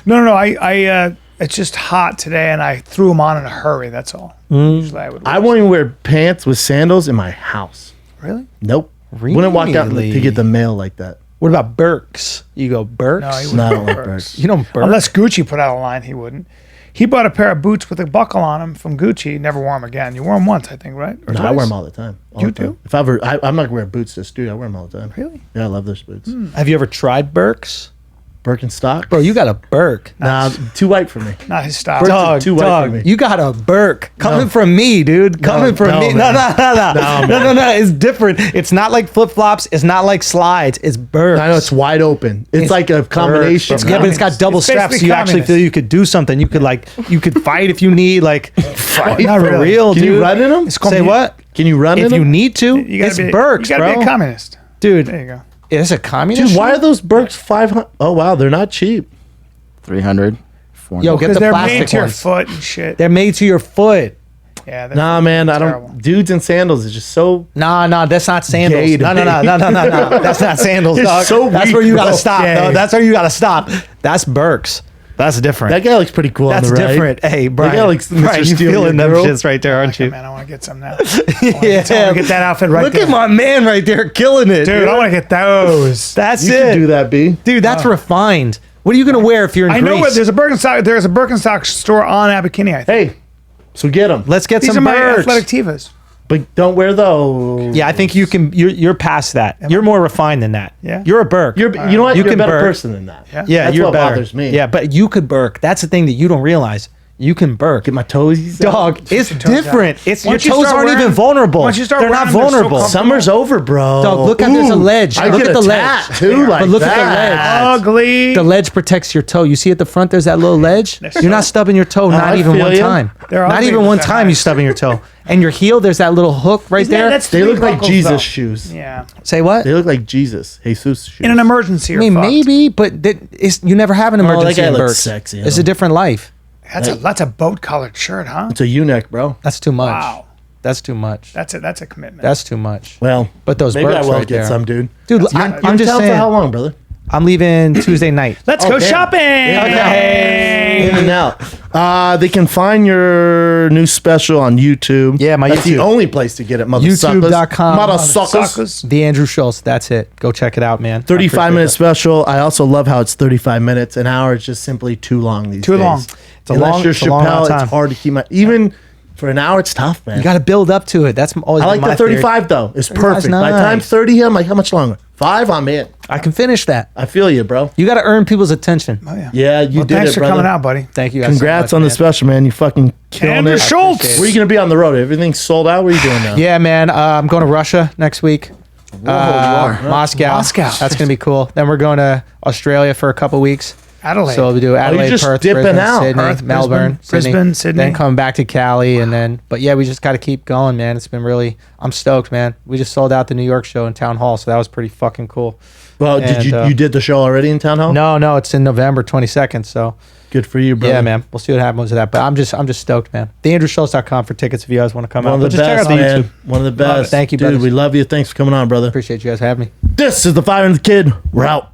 No. I it's just hot today, and I threw them on in a hurry. That's all. Usually I would. I won't even wear pants with sandals in my house. Really? Nope. Wouldn't walk out Really? to get the mail like that. What about Birks? You go Birks? No, he No, I don't wouldn't. like Birks. You don't Birks? Unless Gucci put out a line, he wouldn't. He bought a pair of boots with a buckle on them from Gucci. Never wore them again. You wore them once, I think, right? Or No, I twice? wear them all the time. All You the time. do? If I ever, I'm not gonna wear boots to studio. I wear them all the time. Really? Yeah, I love those boots. Have you ever tried Birks? Birkenstock. Bro, you got a Birk. Nah, too white for me. Not his style. Birks are Dog, too white for me. you got a Birk coming from me, dude. Coming from no, me. man. No. It's different. It's not like flip flops. It's not like slides. It's Birks. I know it's wide open. It's like a combination. It's Yeah, but it's got double It's straps, so basically you actually communist. feel you could do something. You could fight if you need. Like, Fight? not Really? real, Can dude. you run in them? It's called Say what? Can you run in If them? you need to, You gotta it's be, Birks, you gotta bro. be a communist. Dude, There you go. it's a communist. Dude, why shit? are those Birks 500? Oh wow, they're not cheap. 300, 400. Yo, get Because the they're plastic made to your ones. foot and shit. They're made to your foot. Yeah. Nah, man, I terrible. don't. Dudes in sandals is just so. Nah, that's not sandals. Gay to No. me. That's not sandals, It's dog. so That's weak, where you bro. gotta stop, Gay. dog. That's where you gotta stop. That's Birks. That's different. That guy looks pretty cool. That's on the right. different. Hey, Brian. guy looks Mr. Brian, you Steal feeling Your them Girl. shits right there, aren't Okay, you? man, I want to get some now. Yeah. Get that outfit right Look there. at my man right there killing it, Dude, I want to get those. That's You it. can do that, B. Dude, that's refined. What are you gonna wear if you're in I Greece? know where there's a Birkenstock store on Abercrombie, I think. Hey, so get them. Let's get These are some my Birks. athletic Tivas. But don't wear those. Yeah, I think you can. You're past that. You're more refined than that. Yeah. You're a Birk. You know what? You You're a can better Birk. person than that. Yeah, That's you're what better. bothers me. Yeah, but you could Birk. That's the thing that you don't realize. You can Birk. Get my toesies out. Dog, it's toes different. It's your Once you toes start aren't even wearing- vulnerable. once you start They're not wearing them, they're so vulnerable. comfortable. Summer's over, bro. Dog, look at there's a Ooh, ledge. I Look get at a the ledge. tattoo like But look at the that. Ugly. The ledge protects your toe. You see at the front, there's that little ledge. You're not stubbing your toe, I not even feel one ya. time. They're Not ugly, even but one they're time you nice. stubbing your toe. And your heel, there's that little hook right there. That's They three look like buckles, Jesus though. shoes. Yeah. Say what? They look like Jesus shoes. In an emergency, I mean, maybe, but you never have an that emergency guy in looks Birks. sexy, It's though. a different life. That's a boat colored shirt, huh? It's a eunuch, bro. That's too much. Wow. That's too much. That's a commitment. That's too much. Well, But those maybe I Birks will right get there. some, dude. Dude, You're I'm in just town saying. for how long, brother? I'm leaving Tuesday night. Let's Oh, go damn. shopping. In and out. They can find your new special on YouTube. Yeah, my That's the YouTube. only place to get it, motherfuckers. YouTube.com. Motherfuckers. The Andrew Schulz. That's it. Go check it out, man. 35-minute special. I also love how it's 35 minutes. An hour is just simply too long these days. Too long. It's a Unless long- you're it's a long amount of Chappelle, time. it's hard to keep my... Even for an hour, it's tough, man. You got to build up to it. That's always I been like my the theory. 35, though. It's 35 's perfect. By the time nice. 30, I'm like, how much longer? 5, I'm in. I can finish that. I feel you, bro. You got to earn people's attention. Oh, yeah. Yeah, you Well, did thanks it, for brother. coming out, buddy. Thank you guys. Congrats so much, on the man. special, man. You fucking killing Andrew it. Schulz. appreciate Where are you going to be on the road? Everything's sold out? What are you doing now? Yeah, man. I'm going to Russia next week. you are. Moscow. Moscow. That's going to be cool. Then we're going to Australia for a couple weeks. Adelaide. So we do Adelaide, just Perth, dipping Brisbane, out. Sydney, Perth, Melbourne, Brisbane, Sydney. Then coming back to Cali, and then. But yeah, we just got to keep going, man. It's been really. I'm stoked, man. We just sold out the New York show in Town Hall, so that was pretty fucking cool. Well, did you did the show already in Town Hall? No, it's in November 22nd. So Good for you, brother. yeah, man. We'll see what happens with that. But I'm just stoked, man. TheAndrewSchultz.com for tickets if you guys want to come One out. of But the just check best, out the man. YouTube. One of the Love it. best. Thank you, dude. brothers. We love you. Thanks for coming on, brother. Appreciate you guys having me. This is the Fire and the Kid. We're out.